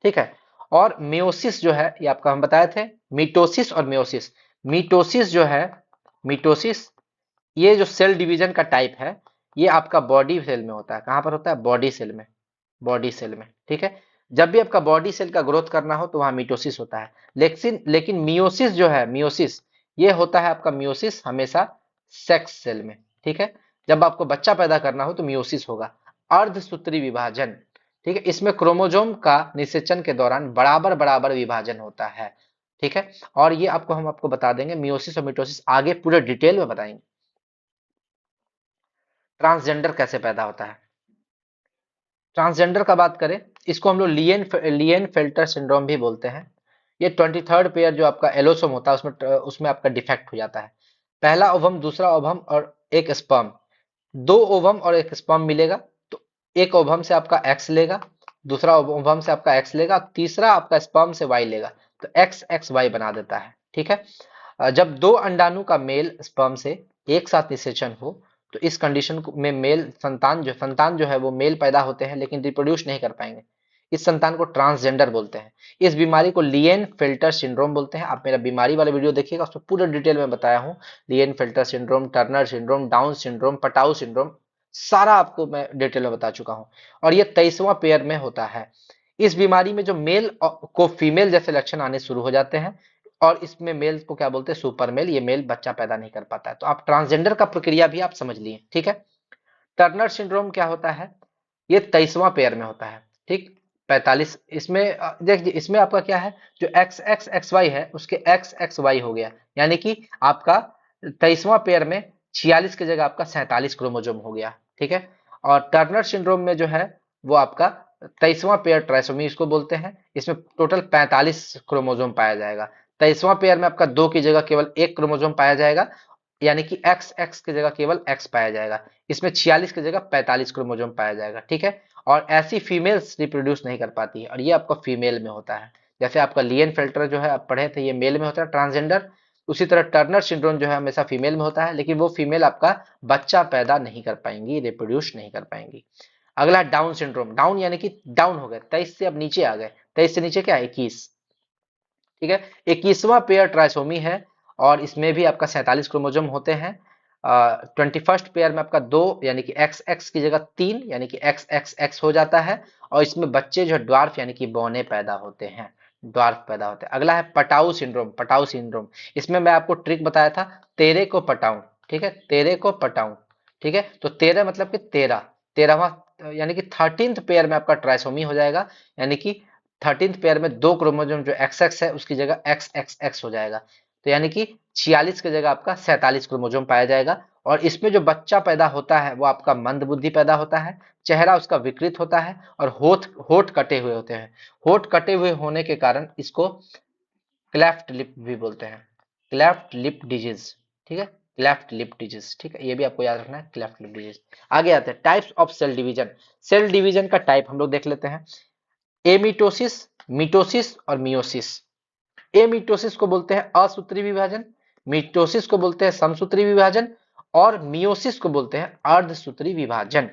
ठीक है, और मियोसिस जो है ये आपका हम बताए थे, मिटोसिस और मियोसिस। मिटोसिस जो है, मिटोसिस ये जो सेल डिवीजन का टाइप है, ये आपका बॉडी सेल में होता है। कहां पर होता है? बॉडी सेल में, बॉडी सेल में। ठीक है, जब भी आपका बॉडी सेल का ग्रोथ करना हो तो वहां मिटोसिस होता है। लेकिन लेकिन मियोसिस जो है, मियोसिस ये होता है आपका, मियोसिस हमेशा सेक्स सेल में। ठीक है, जब आपको बच्चा पैदा करना हो तो मियोसिस होगा। अर्धसूत्री विभाजन, ठीक है, इसमें क्रोमोजोम का निषेचन के दौरान बराबर बराबर विभाजन होता है। ठीक है, और ये आपको हम आपको बता देंगे, मियोसिस और मिटोसिस आगे पूरे डिटेल में बताएंगे। ट्रांसजेंडर कैसे पैदा होता है। ट्रांसजेंडर का बात करें, इसको हम लोग लियन लियन फेल्टर सिंड्रोम भी बोलते हैं। ये 23rd पेयर जो आपका एलोसोम होता है, उसमें उसमें आपका डिफेक्ट हो जाता है। पहला ओवम, दूसरा ओवम और एक स्पर्म, दो ओवम और एक स्पर्म मिलेगा, तो एक ओवम से आपका एक्स लेगा, दूसरा ओवम से आपका एक्स लेगा, तीसरा आपका स्पर्म से वाई लेगा, तो एक्स एक्स वाई बना देता है। ठीक है, जब दो अंडाणु का मेल स्पर्म से एक साथ निषेचन हो तो इस कंडीशन में मेल संतान जो है वो मेल पैदा होते हैं लेकिन रिप्रोड्यूस नहीं कर पाएंगे। इस संतान को ट्रांसजेंडर बोलते हैं। इस बीमारी को लियन फिल्टर सिंड्रोम बोलते हैं। आप मेरा बीमारी वाला वीडियो देखिएगा, उसमें पूरे डिटेल में बताया हूँ। Klinefelter syndrome, Turner syndrome, Down syndrome, Patau syndrome, सारा आपको मैं डिटेल में बता चुका हूँ। और ये 23वां पेयर में होता है। इस बीमारी में जो मेल को फीमेल जैसे लक्षण आने शुरू हो जाते हैं, और इसमें मेल को क्या बोलते हैं, सुपर मेल। ये मेल बच्चा पैदा नहीं कर पाता है। तो आप ट्रांसजेंडर का प्रक्रिया भी आप समझ लिए। ठीक है, टर्नर सिंड्रोम क्या होता है, ये 23वां पेयर में होता है। ठीक, 45, इसमें देखिए, इसमें आपका क्या है, जो एक्स एक्स एक्स वाई है उसके एक्स एक्स वाई हो गया, यानी कि आपका 23वां पेयर में 46 की जगह आपका 47 क्रोमोजोम हो गया। ठीक है, और टर्नर सिंड्रोम में जो है वो आपका 23वां पेयर ट्राइसोमी इसको बोलते हैं, इसमें टोटल 45 क्रोमोजोम पाया जाएगा। 23वां पेयर में आपका दो की जगह केवल एक क्रोमोजोम पाया जाएगा, यानी कि एक्स एक्स की जगह केवल एक्स पाया जाएगा। इसमें 46 की जगह 45 क्रोमोजोम पाया जाएगा, ठीक है। और ऐसी फीमेल्स रिप्रोड्यूस नहीं कर पाती है, और ये आपका फीमेल में होता है। जैसे आपका लियन फिल्टर जो है आप पढ़े थे, ये मेल में होता है ट्रांसजेंडर। उसी तरह टर्नर सिंड्रोम जो है हमेशा फीमेल में होता है, लेकिन वो फीमेल आपका बच्चा पैदा नहीं कर पाएंगी, रिप्रोड्यूस नहीं कर पाएंगी। अगला डाउन सिंड्रोम। डाउन यानी कि डाउन हो गए, 23 से अब नीचे आ गए। 23 से नीचे क्या है? 21, ठीक है। 21वां पेयर ट्राइसोमी है, और इसमें भी आपका 47 क्रोमोजोम होते हैं। 21st पेयर में आपका 2 यानी कि एक्स एक्स की जगह 3 यानी कि एक्स एक्स एक्स हो जाता है। और इसमें बच्चे जो है ड्वार्फ यानी कि बौने पैदा होते हैं, ड्वार्फ पैदा होते हैं। अगला है पटाऊ सिंड्रोम। पटाऊ सिंड्रोम, इसमें मैं आपको ट्रिक बताया था, तेरे को पटाऊं, ठीक है, तेरे को पटाऊं, ठीक है। तो 13 मतलब कि 13, 13वां यानी कि 13th पेयर में आपका ट्राइसोमी हो जाएगा। यानी कि 13th पेयर में 2 क्रोमोसोम जो एक्स एक्स है उसकी जगह एक्स एक्स एक्स हो जाएगा। तो यानी कि 46 की जगह आपका 47 क्रोमोसोम पाया जाएगा। और इसमें जो बच्चा पैदा होता है वो आपका मंद बुद्धि पैदा होता है, चेहरा उसका विकृत होता है, और होठ होठ कटे हुए होते हैं। होठ कटे हुए होने के कारण इसको क्लेफ्ट लिप भी बोलते हैं, क्लेफ्ट लिप डिजीज, ठीक है, क्लेफ्ट लिप डिजीज, ठीक है, ये भी आपको याद रखना है, क्लेफ्ट लिप डिजीज। आगे आते हैं types of cell division. Cell division का टाइप हम लोग देख लेते हैं। एमिटोसिस, मिटोसिस और मियोसिस। एमिटोसिस को बोलते हैं असूत्री विभाजन, मिटोसिस को बोलते हैं समसूत्री विभाजन, और मियोसिस को बोलते हैं अर्धसूत्री विभाजन।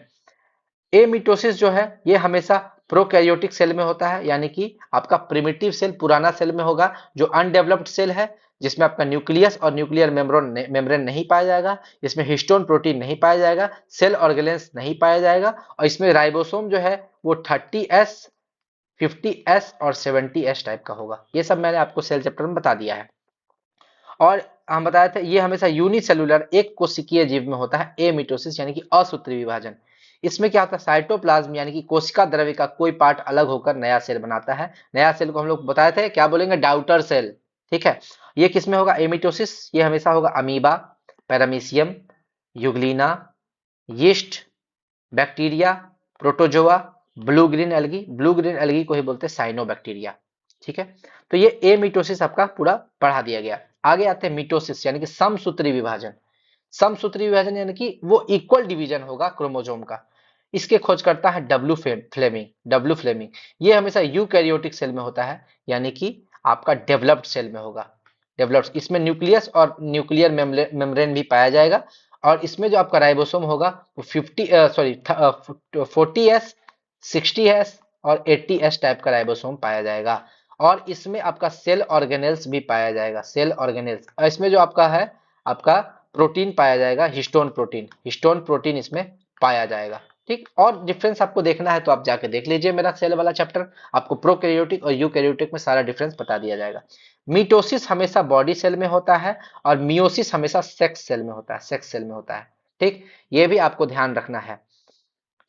एमिटोसिस जो है ये हमेशा प्रोकैरियोटिक सेल में होता है, यानी कि आपका प्रिमिटिव सेल, पुराना सेल में होगा, जो अनडेवलप्ड सेल है, जिसमें आपका न्यूक्लियस और न्यूक्लियर मेम्ब्रेन नहीं पाया जाएगा, इसमें हिस्टोन प्रोटीन नहीं पाया जाएगा, सेल ऑर्गेनेल्स नहीं पाया जाएगा, और इसमें राइबोसोम जो है वो 30S, 50S और 70S टाइप का होगा। ये सब मैंने आपको सेल चैप्टर में बता दिया है। और हम बताए थे ये हमेशा यूनिसेलुलर एक कोशिकीय जीव में होता है एमिटोसिस, यानी कि असूत्री विभाजन। इसमें क्या होता है? साइटोप्लाज्म यानी कि कोशिका द्रव्य का कोई पार्ट अलग होकर नया सेल बनाता है। नया सेल को हम लोग बताए थे क्या बोलेंगे? डाउटर सेल, ठीक है। ये किसमें होगा एमिटोसिस? ये हमेशा होगा amoeba, paramecium, Euglena, yeast, bacteria, protozoa, blue green algae. Blue green algae को ही बोलते हैं साइनोबैक्टीरिया, ठीक है। तो ये ए मिटोसिस आपका पूरा पढ़ा दिया गया। आगे आते हैं मिटोसिस यानी कि समसूत्री विभाजन। समसूत्री विभाजन यानी कि वो इक्वल डिवीजन होगा क्रोमोसोम का। इसके खोज करता है फ्लेमिंग। डब्ल्यू फ्लेमिंग ये हमेशा यूकैरियोटिक सेल में होता है, यानी कि आपका डेवलप्ड सेल में होगा। डेवलप्ड, इसमें न्यूक्लियस और न्यूक्लियर मेम्ब्रेन भी पाया जाएगा। और इसमें जो आपका राइबोसोम होगा वो 40S, 60S और 80S टाइप का राइबोसोम पाया जाएगा। और इसमें आपका सेल ऑर्गेनेल्स भी पाया जाएगा, सेल ऑर्गेनेल्स। और इसमें जो आपका है, आपका प्रोटीन पाया जाएगा, हिस्टोन प्रोटीन, हिस्टोन प्रोटीन इसमें पाया जाएगा, ठीक। और डिफरेंस आपको देखना है तो आप जाके देख लीजिए मेरा सेल वाला चैप्टर, आपको प्रोकैरियोटिक और यूकैरियोटिक में सारा डिफरेंस बता दिया जाएगा। मिटोसिस हमेशा बॉडी सेल में होता है, और मियोसिस हमेशा सेक्स सेल में होता है, सेक्स सेल में होता है, ठीक। ये भी आपको ध्यान रखना है,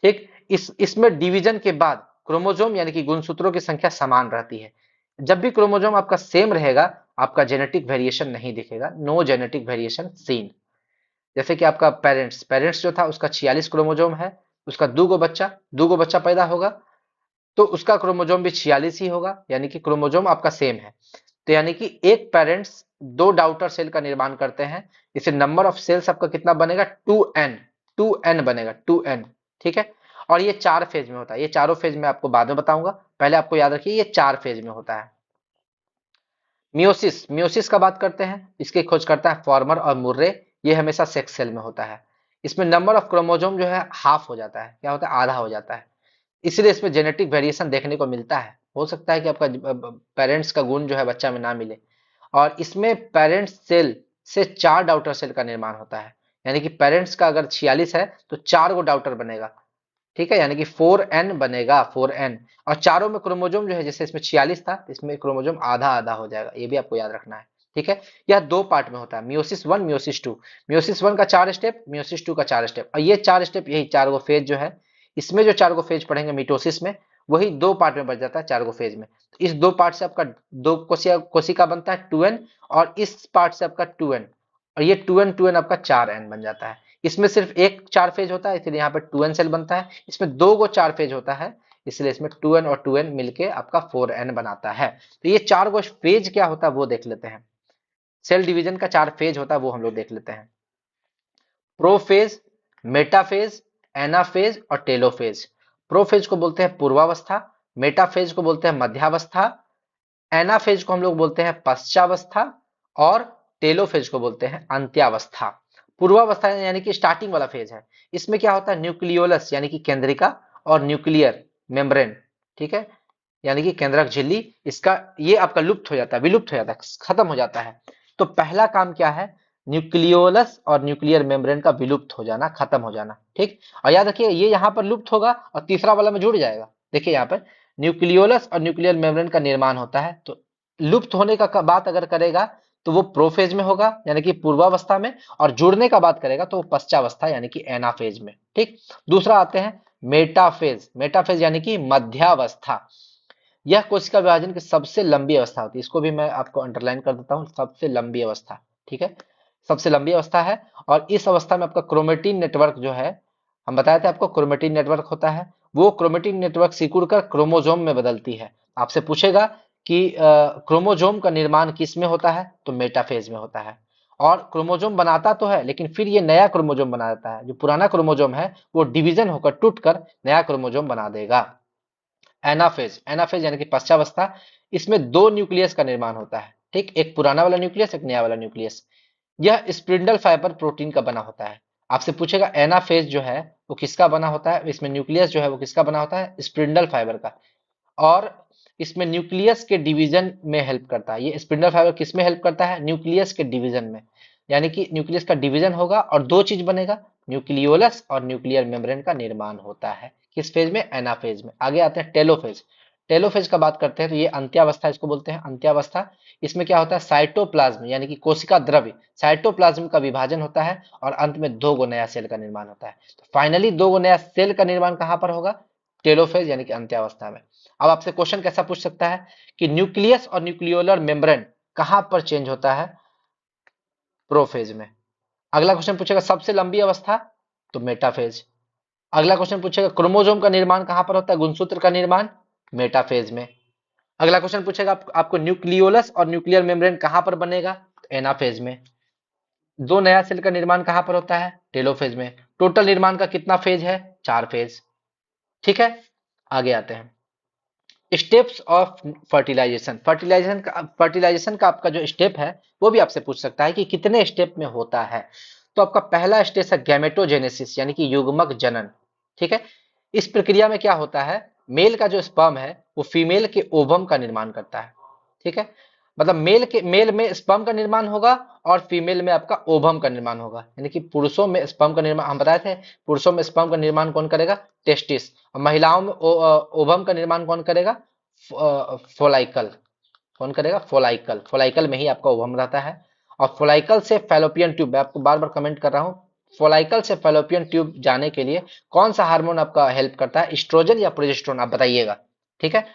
ठीक। इसमें डिवीजन के बाद क्रोमोसोम यानी कि गुणसूत्रों की संख्या समान रहती है। जब भी क्रोमोसोम आपका सेम रहेगा, आपका जेनेटिक वेरिएशन नहीं दिखेगा, नो जेनेटिक वेरिएशन सीन। जैसे कि आपका पेरेंट्स पेरेंट्स जो था उसका 46 क्रोमोसोम है, उसका दो गो बच्चा पैदा होगा, तो उसका क्रोमोसोम भी 46 ही होगा, यानी कि क्रोमोसोम आपका सेम है। तो यानी कि एक पेरेंट्स 2 डाउटर सेल का निर्माण करते हैं। इसे नंबर ऑफ सेल्स आपका कितना बनेगा? 2n, 2n बनेगा, 2n, ठीक है। और ये 4 फेज में होता है। ये चारों फेज में आपको बाद में बताऊंगा, पहले आपको याद रखिए ये 4 फेज में होता है। मियोसिस, मियोसिस का बात करते हैं, इसकी खोज करता है फॉर्मर और मुर्रे। ये हमेशा सेक्स सेल में होता है। इसमें नंबर ऑफ क्रोमोसोम जो है हाफ हो जाता है, क्या होता है? आधा हो जाता है। इसलिए इसमें जेनेटिक वेरिएशन देखने को मिलता है। हो सकता है कि आपका पेरेंट्स का गुण जो है बच्चा में ना मिले। और इसमें पेरेंट्स सेल से 4 डाउटर सेल का निर्माण होता है। यानी कि पेरेंट्स का अगर 46 है तो 4 गो डाउटर बनेगा, ठीक है, यानी कि 4n बनेगा, 4n। और चारों में क्रोमोसोम जो है, जैसे इसमें 46 था, इसमें क्रोमोसोम आधा आधा हो जाएगा, ये भी आपको याद रखना है, ठीक है। यह 2 पार्ट में होता है, मियोसिस 1, मियोसिस 2। मियोसिस 1 का 4 स्टेप, मियोसिस 2 का 4 स्टेप, और ये 4 स्टेप, यही 4 गो फेज जो है, इसमें जो 4 गो फेज पढ़ेंगे मिटोसिस में, वही 2 पार्ट में बच जाता है, 4 गो फेज में। तो इस 2 पार्ट से आपका 2 कोशिका बनता है 2n, और इस पार्ट से आपका 2n, और ये 2n 2n आपका 4n बन जाता है। इसमें सिर्फ एक 4 फेज होता है, इसलिए यहाँ पे 2n सेल बनता है। इसमें 2 गो 4 फेज होता है, इसलिए इसमें 2n और 2n मिलके आपका 4n बनाता है। तो ये 4 गो फेज क्या होता है वो देख लेते हैं। सेल डिवीजन का 4 फेज होता है वो हम लोग देख लेते हैं। प्रोफेज, मेटाफेज, एनाफेज और टेलोफेज। प्रोफेज को बोलते हैं पूर्वावस्था, मेटाफेज को बोलते हैं मध्यावस्था, एनाफेज को हम लोग बोलते हैं पश्चावस्था और टेलोफेज को बोलते हैं अंत्यावस्था। पूर्वावस्था यानी कि स्टार्टिंग वाला फेज है। इसमें क्या होता है, न्यूक्लियोलस यानी कि केंद्रिका और न्यूक्लियर मेम्ब्रेन, ठीक है, यानी कि केंद्रक झिल्ली, इसका ये आपका लुप्त हो जाता है, विलुप्त हो जाता है, खत्म हो जाता है। तो पहला काम क्या है, न्यूक्लियोलस और न्यूक्लियर मेम्ब्रेन का विलुप्त हो जाना, खत्म हो जाना, ठीक। और याद रखिए ये यहाँ पर लुप्त होगा और तीसरा वाला में जुड़ जाएगा। देखिए यहाँ पर न्यूक्लियोलस और न्यूक्लियर मेम्ब्रेन का निर्माण होता है, तो लुप्त होने का बात अगर करेगा तो वो प्रोफेज में होगा यानी कि पूर्वावस्था में, और जुड़ने का बात करेगा तो वो पश्चावस्था यानी कि एनाफेज में, ठीक। दूसरा आते हैं मेटाफेज। मेटाफेज यानी कि मध्यावस्था। यह कोशिका विभाजन की सबसे लंबी अवस्था होती है, इसको भी मैं आपको अंडरलाइन कर देता हूँ, सबसे लंबी अवस्था, ठीक है, सबसे लंबी अवस्था है। और इस अवस्था में आपका क्रोमेटिन नेटवर्क जो है, हम बताए थे आपको क्रोमेटिन नेटवर्क होता है, वो क्रोमेटिन नेटवर्क सिकुड़कर क्रोमोजोम में बदलती है। आपसे पूछेगा कि क्रोमोजोम का निर्माण किस में होता है, तो मेटाफेज में होता है। और क्रोमोजोम बनाता तो है लेकिन फिर ये नया क्रोमोजोम बना देता है, जो पुराना क्रोमोजोम है वो डिवीजन होकर टूटकर नया क्रोमोजोम बना देगा। एनाफेज, एनाफेज यानी कि पश्चावस्था, इसमें दो न्यूक्लियस का निर्माण होता है, ठीक, एक पुराना वाला न्यूक्लियस, एक नया वाला न्यूक्लियस। यह स्पिंडल फाइबर प्रोटीन का बना होता है। आपसे पूछेगा एनाफेज जो है वो किसका बना होता है, इसमें न्यूक्लियस जो है वो किसका बना होता है, स्पिंडल फाइबर का। और इसमें न्यूक्लियस के डिवीजन में हेल्प करता है। ये स्पिंडल फाइबर किस में हेल्प करता है, न्यूक्लियस के डिवीजन में, यानी कि न्यूक्लियस का डिवीजन होगा और दो चीज बनेगा, न्यूक्लियोलस और न्यूक्लियर मेम्ब्रेन का निर्माण होता है। किस फेज में, एनाफेज में। आगे आते हैं टेलोफेज। टेलोफेज का बात करते हैं तो ये अंत्यावस्था इसको बोलते हैं, अंत्यावस्था। इसमें क्या होता है, साइटोप्लाज्म यानी कि कोशिका द्रव्य, साइटोप्लाज्म का विभाजन होता है और अंत में दो गो नया सेल का निर्माण होता है। तो फाइनली दो गो नया सेल का निर्माण कहां पर होगा, टेलोफेज यानी कि अंत्यावस्था में। अब आपसे क्वेश्चन कैसा पूछ सकता है कि न्यूक्लियस और न्यूक्लियोलर मेम्ब्रेन कहां पर चेंज होता है, प्रोफेज में। अगला क्वेश्चन पूछेगा सबसे लंबी अवस्था, तो मेटाफेज। अगला क्वेश्चन पूछेगा क्रोमोसोम का निर्माण कहां पर होता है, गुणसूत्र का निर्माण, मेटाफेज में। अगला क्वेश्चन पूछेगा आपको न्यूक्लियोलस और न्यूक्लियर मेम्ब्रेन कहां पर बनेगा, एनाफेज में। दो नया सेल का निर्माण कहां पर होता है, टेलोफेज में। टोटल निर्माण का कितना फेज है, चार फेज, ठीक है। आगे आते हैं स्टेप्स ऑफ फर्टिलाइजेशन। फर्टिलाइजेशन का आपका जो स्टेप है वो भी आपसे पूछ सकता है कि कितने स्टेप में होता है। तो आपका पहला स्टेप है गैमेटोजेनेसिस यानी कि युग्मक जनन, ठीक है। इस प्रक्रिया में क्या होता है, मेल का जो स्पर्म है वो फीमेल के ओवम का निर्माण करता है, ठीक है। मतलब मेल में स्पर्म का निर्माण होगा और फीमेल में आपका ओवम का निर्माण होगा, यानी कि पुरुषों में स्पर्म का निर्माण, हम बताए थे पुरुषों में स्पर्म का निर्माण कौन करेगा, टेस्टिस, और महिलाओं में ओवम का निर्माण कौन करेगा, फोलाइकल। कौन करेगा, फोलाइकल। फोलाइकल में ही आपका ओवम रहता है। और फोलाइकल से फैलोपियन ट्यूब, मैं आपको बार बार कमेंट कर रहा हूँ, फोलाइकल से फैलोपियन ट्यूब जाने के लिए कौन सा हार्मोन आपका हेल्प करता है, एस्ट्रोजन या प्रोजेस्टेरोन, आप बताइएगा, ठीक है।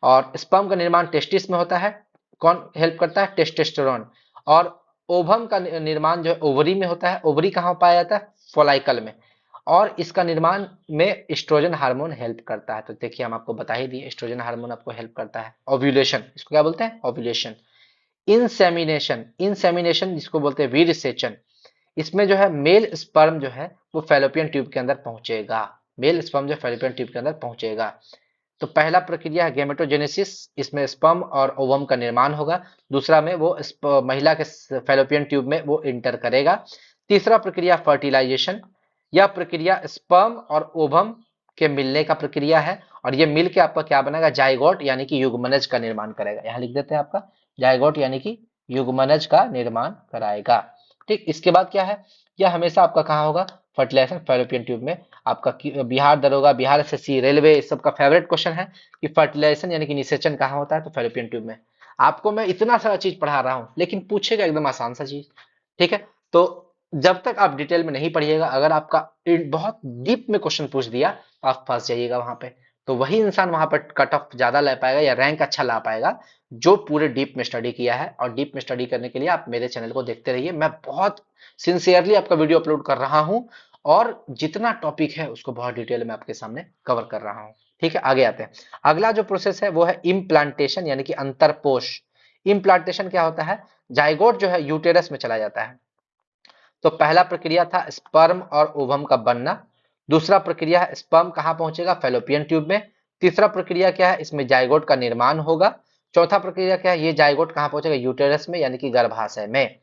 और स्पर्म का निर्माण टेस्टिस में होता है, कौन हेल्प करता है, टेस्टोस्टेरोन। और ओवम का निर्माण जो है ओवरी में होता है। ओवरी कहाँ पाया जाता है, फोलाइकल में। और इसका निर्माण में एस्ट्रोजन हार्मोन हेल्प करता है। तो देखिए हम आपको बता ही दिए, एस्ट्रोजन हार्मोन आपको हेल्प करता है। ओव्यूलेशन, इसको क्या बोलते हैं, ओव्यूलेशन। इंसेमिनेशन, इंसेमिनेशन जिसको बोलते हैं वीर्य सेचन, इसमें जो है मेल स्पर्म जो है वो फैलोपियन ट्यूब के अंदर पहुंचेगा, मेल स्पर्म जो फैलोपियन ट्यूब के अंदर पहुंचेगा। तो पहला प्रक्रिया है गेमेटोजेनेसिस, इसमें स्पर्म और ओवम का निर्माण होगा। दूसरा में वो महिला के फैलोपियन ट्यूब में वो इंटर करेगा। तीसरा प्रक्रिया फर्टिलाइजेशन, यह प्रक्रिया स्पर्म और ओवम के मिलने का प्रक्रिया है, और ये मिल के आपका क्या बनाएगा, जाइगोट यानी कि युग्मनज का निर्माण करेगा। यहाँ लिख देते हैं आपका जाइगोट यानी कि युग्मनज का निर्माण कराएगा, ठीक। इसके बाद क्या है, यह हमेशा आपका कहाँ होगा, फर्टिलाइजेशन फैलोपियन ट्यूब में। आपका बिहार दरोगा, बिहार एसएससी, रेलवे, इस सब का फेवरेट क्वेश्चन है कि फर्टिलाइजेशन यानी कि निषेचन कहाँ होता है, तो फैलोपियन ट्यूब में। आपको मैं इतना सारा चीज पढ़ा रहा हूँ लेकिन पूछेगा एकदम आसान सा चीज, ठीक है। तो जब तक आप डिटेल में नहीं पढ़िएगा, अगर आपका बहुत डीप में क्वेश्चन पूछ दिया तो आप फंस जाइएगा वहां पे। तो वही इंसान वहां पर कट ऑफ ज्यादा ला पाएगा या रैंक अच्छा ला पाएगा जो पूरे डीप में स्टडी किया है। और डीप में स्टडी करने के लिए आप मेरे चैनल को देखते रहिए, मैं बहुत सिंसियरली आपका वीडियो अपलोड कर रहा हूं और जितना टॉपिक है उसको बहुत डिटेल में आपके सामने कवर कर रहा हूं, ठीक है। आगे आते हैं, अगला जो प्रोसेस है वो है इम्प्लांटेशन यानी कि अंतरपोष। इम्प्लांटेशन क्या होता है, जाइगोट जो है यूटेरस में चला जाता है। तो पहला प्रक्रिया था स्पर्म और ओवम का बनना। दूसरा प्रक्रिया है स्पर्म कहाँ पहुंचेगा, फैलोपियन ट्यूब में। तीसरा प्रक्रिया क्या है, इसमें जाइगोट का निर्माण होगा। चौथा प्रक्रिया क्या है, ये जाइगोट कहाँ पहुंचेगा, यूटेरस में यानी कि गर्भाशय में।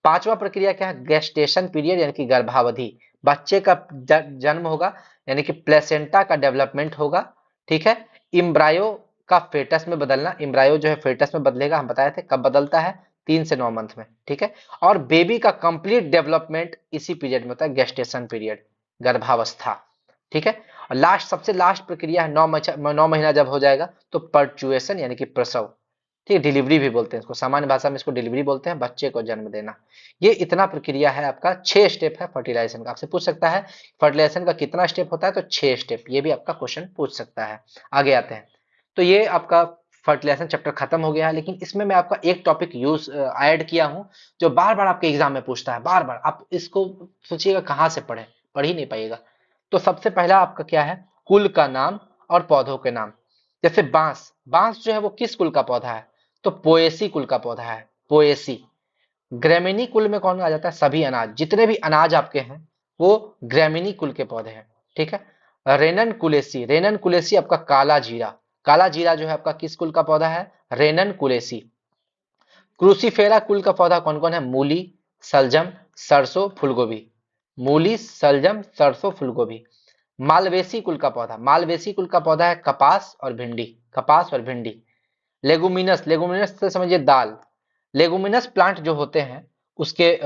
पांचवा प्रक्रिया क्या है, गेस्टेशन पीरियड यानी कि गर्भावधि, बच्चे का जन्म होगा यानी कि प्लेसेंटा का डेवलपमेंट होगा। ठीक है, इम्ब्रायो का फेटस में बदलना, इम्ब्रायो जो है फेटस में बदलेगा, हम बताए थे कब बदलता है, 3 से 9 मंथ में। ठीक है, और बेबी का कंप्लीट डेवलपमेंट इसी पीरियड में होता है, गेस्टेशन पीरियड, गर्भावस्था। ठीक है, और लास्ट, सबसे लास्ट प्रक्रिया है 9 महीना जब हो जाएगा तो पर्चुएशन यानी कि प्रसव। ठीक है, डिलीवरी भी बोलते हैं इसको, सामान्य भाषा में इसको डिलीवरी बोलते हैं, बच्चे को जन्म देना। ये इतना प्रक्रिया है आपका, 6 स्टेप है फर्टिलाइजेशन का। आपसे पूछ सकता है फर्टिलाइजेशन का कितना स्टेप होता है, तो 6 स्टेप, ये भी आपका क्वेश्चन पूछ सकता है। आगे आते हैं, तो ये आपका फर्टिलाइजेशन चैप्टर खत्म हो गया है, लेकिन इसमें मैं आपका एक टॉपिक यूज ऐड किया हूं जो बार बार आपके एग्जाम में पूछता है, बार बार। आप इसको सोचिएगा कहाँ से पढ़े, पढ़ ही नहीं पाइएगा। तो सबसे पहला आपका क्या है, कुल का नाम और पौधों के नाम। जैसे बांस, बांस जो है वो किस कुल का पौधा है, तो पोएसी कुल का पौधा है, पोएसी। ग्रेमिनी कुल में कौन आ जाता है, सभी अनाज, जितने भी अनाज आपके हैं वो ग्रेमिनी कुल के पौधे हैं। ठीक है, रेनन कुलेसी, रेनन कुलेसी आपका काला जीरा, काला जीरा जो है आपका किस कुल का पौधा है, रेनन कुलेसी। क्रूसीफेरा कुल का पौधा कौन कौन है, मूली, सलजम, सरसों, फूलगोभी, मूली, सलजम, सरसों, फूलगोभी। मालवेसी कुल का पौधा, मालवेसी कुल का पौधा है कपास और भिंडी, कपास और भिंडी। लेगुमिनस, लेगुमिनस से समझिए दाल। लेगुमिनस प्लांट जो होते हैं उसके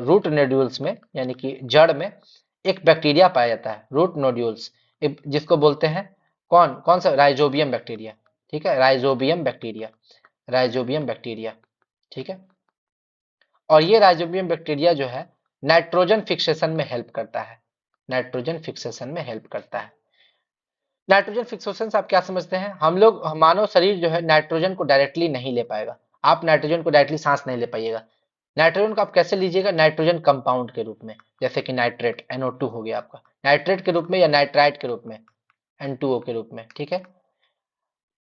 रूट नोड्यूल्स में यानी कि जड़ में एक बैक्टीरिया पाया जाता है, रूट नोड्यूल्स, जिसको बोलते हैं कौन कौन सा, राइजोबियम बैक्टीरिया। ठीक है, राइजोबियम बैक्टीरिया, राइजोबियम बैक्टीरिया। ठीक है, और ये राइजोबियम बैक्टीरिया जो है नाइट्रोजन फिक्सेशन में हेल्प करता है, नाइट्रोजन फिक्सेशन में हेल्प करता है। नाइट्रोजन फिक्सेशन से आप क्या समझते हैं, हम लोग, मानव शरीर जो है नाइट्रोजन को डायरेक्टली नहीं ले पाएगा, आप नाइट्रोजन को डायरेक्टली सांस नहीं ले पाइएगा। नाइट्रोजन को आप कैसे लीजिएगा, नाइट्रोजन कंपाउंड के रूप में, जैसे कि नाइट्रेट, NO2 हो गया आपका, नाइट्रेट के रूप में या नाइट्राइट के रूप में, N2O के रूप में। ठीक है,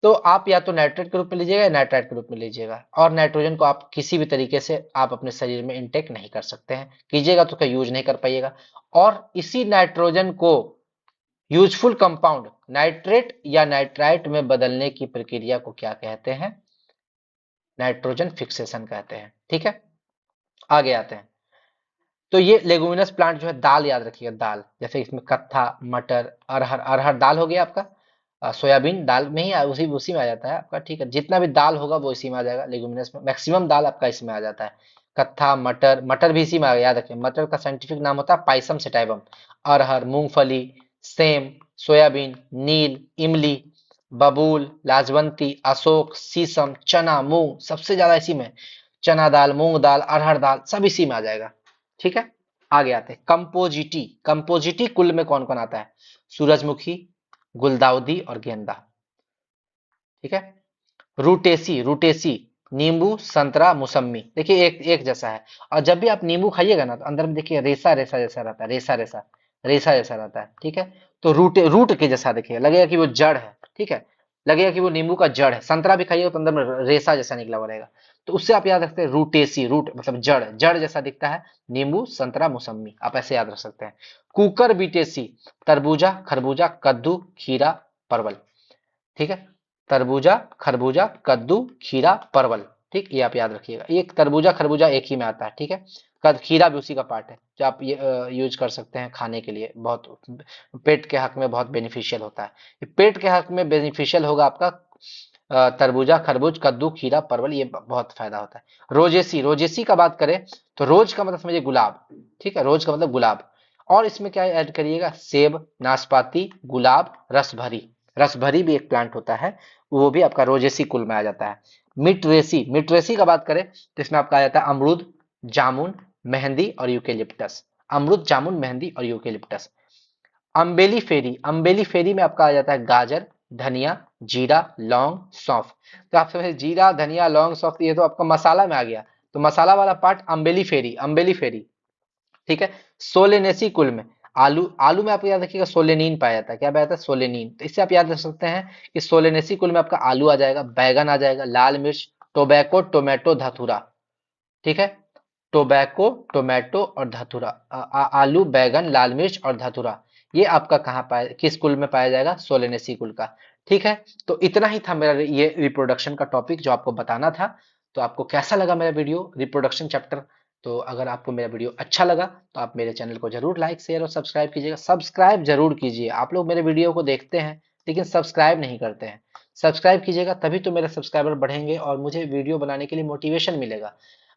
तो आप या तो नाइट्रेट के रूप में लीजिएगा या नाइट्राइट के रूप में लीजिएगा, और नाइट्रोजन को आप किसी भी तरीके से आप अपने शरीर में इंटेक नहीं कर सकते हैं, कीजिएगा तो उसका यूज नहीं कर पाइएगा। और इसी नाइट्रोजन को यूजफुल कंपाउंड नाइट्रेट या नाइट्राइट में बदलने की प्रक्रिया को क्या कहते हैं, नाइट्रोजन फिक्सेशन कहते हैं। ठीक है, आगे आते हैं, तो ये लेगुमिनस प्लांट जो है, दाल याद रखिएगा, दाल, जैसे इसमें कत्था, मटर, अरहर, अरहर दाल हो गया आपका, सोयाबीन दाल में ही उसी उसी में आ जाता है आपका। ठीक है, जितना भी दाल होगा वो इसी में आ जाएगा, लेगुमिनस में मैक्सिमम दाल आपका इसमें आ जाता है। कत्था, मटर, मटर भी इसी में आ गया, याद रखिए, मटर का साइंटिफिक नाम होता है पाइसम सेटाइवम। अरहर, मूंगफली, सेम, सोयाबीन, नील, इमली, बबूल, लाजवंती, अशोक, शीशम, चना, मूंग, सबसे ज्यादा इसी में, चना दाल, मूंग दाल, अरहर दाल, सब इसी में आ जाएगा। ठीक है, आगे आते हैं, कंपोजिटी, कंपोजिटी कुल में कौन कौन आता है, सूरजमुखी, गुलदाउदी और गेंदा। ठीक है, रूटेसी, रूटेसी, नींबू, संतरा, मौसम्मी, देखिए एक एक जैसा है। और जब भी आप नींबू खाइएगा ना तो अंदर में देखिए रेसा रेसा जैसा रहता है, रेसा रेसा, रेसा जैसा रहता है। ठीक है, तो रूट के जैसा देखिए, लगेगा कि वो जड़ है। ठीक है, लगेगा कि वो नींबू का जड़ है। संतरा भी खाइएगा तो अंदर में रेसा जैसा निकला हुआ रहेगा, तो उससे आप याद रखते हैं रूटेसी, रूट मतलब जड़, जड़ जैसा दिखता है, नींबू, संतरा, मौसम्मी, आप ऐसे याद रख सकते हैं। कुकर बीटेसी, तरबूजा, खरबूजा, कद्दू, खीरा, परवल। ठीक है, तरबूजा, खरबूजा, कद्दू, खीरा, परवल। ठीक, ये आप याद रखिएगा, ये तरबूजा खरबूजा एक ही में आता है। ठीक है, खीरा भी उसी का पार्ट है जो आप ये यूज कर सकते हैं खाने के लिए, बहुत पेट के हक में बहुत बेनिफिशियल होता है। पेट के हक में बेनिफिशियल होगा आपका तरबूजा, खरबूज, कद्दू, खीरा, परवल, ये बहुत फायदा होता है। रोजेसी, रोजेसी का बात करें तो रोज का मतलब समझिए गुलाब। ठीक है, रोज का मतलब गुलाब, और इसमें क्या ऐड करिएगा, सेब, नाशपाती, गुलाब, रसभरी, रसभरी भी एक प्लांट होता है, वो भी आपका रोजेसी कुल में आ जाता है। मिटरेसी, मिटरेसी का बात करें तो इसमें आपका आ जाता है अमरूद, जामुन, मेहंदी और यूकेलिप्टस, अमरूद, जामुन, मेहंदी और यूकेलिप्टस। अम्बेली फेरी, अम्बेली फेरी में आपका आ जाता है गाजर, धनिया, जीरा, लौंग, सौंफ। तो आप समझे जीरा, धनिया, लौंग, सौंफ, ये तो आपका मसाला में आ गया, तो मसाला वाला पार्ट अम्बेली फेरी, अम्बेली फेरी। ठीक है, सोलेनेसी कुल में आलू, आलू में आपको याद रखिएगा सोलेनिन पाया जाता है, क्या पाया जाता है, सोलेनिन। तो इससे आप याद रख सकते हैं कि सोलेनेसी कुल में आपका आलू आ जाएगा, बैगन आ जाएगा, लाल मिर्च, टोबैको, टोमेटो, धतूरा। ठीक है, टोबैको, टोमेटो और धतूरा, आलू, बैगन, लाल मिर्च और धतूरा, ये आपका कहाँ पाया, किस कुल में पाया जाएगा? सोलेनेसी कुल का। ठीक है, तो इतना ही था मेरा ये रिप्रोडक्शन का टॉपिक जो आपको बताना था। तो आपको कैसा लगा मेरा वीडियो रिप्रोडक्शन चैप्टर? तो अगर आपको मेरा वीडियो अच्छा लगा तो आप मेरे चैनल को जरूर लाइक, शेयर और सब्सक्राइब कीजिएगा। सब्सक्राइब जरूर कीजिए, आप लोग मेरे वीडियो को देखते हैं लेकिन सब्सक्राइब नहीं करते हैं। सब्सक्राइब कीजिएगा, तभी तो मेरे सब्सक्राइबर बढ़ेंगे और मुझे वीडियो बनाने के लिए मोटिवेशन मिलेगा।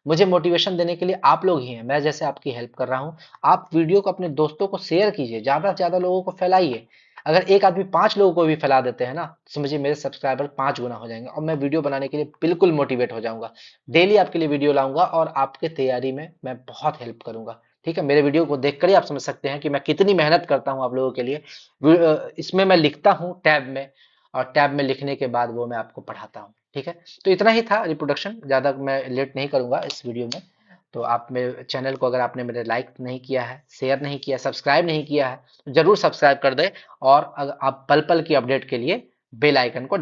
मुझे मोटिवेशन देने के लिए आप लोग ही हैं, मैं जैसे आपकी हेल्प कर रहा हूँ। आप वीडियो को अपने दोस्तों को शेयर कीजिए, ज्यादा से ज्यादा लोगों को फैलाइए। अगर एक आदमी 5 लोगों को भी फैला देते हैं ना, समझिए मेरे सब्सक्राइबर 5 गुना हो जाएंगे और मैं वीडियो बनाने के लिए बिल्कुल मोटिवेट हो जाऊंगा। डेली आपके लिए वीडियो लाऊंगा और आपके तैयारी में मैं बहुत हेल्प करूंगा। ठीक है, मेरे वीडियो को देखकर ही आप समझ सकते हैं कि मैं कितनी मेहनत करता हूं आप लोगों के लिए। इसमें मैं लिखता हूं टैब में, और टैब में लिखने के बाद वो मैं आपको पढ़ाता हूँ। ठीक है, तो इतना ही था रिप्रोडक्शन, ज़्यादा मैं लेट नहीं करूंगा इस वीडियो में। तो आप मेरे चैनल को, अगर आपने मेरे लाइक नहीं किया है, शेयर नहीं किया, सब्सक्राइब नहीं किया है, तो जरूर सब्सक्राइब कर दे। और अगर आप पल पल की अपडेट के लिए बेल आइकन को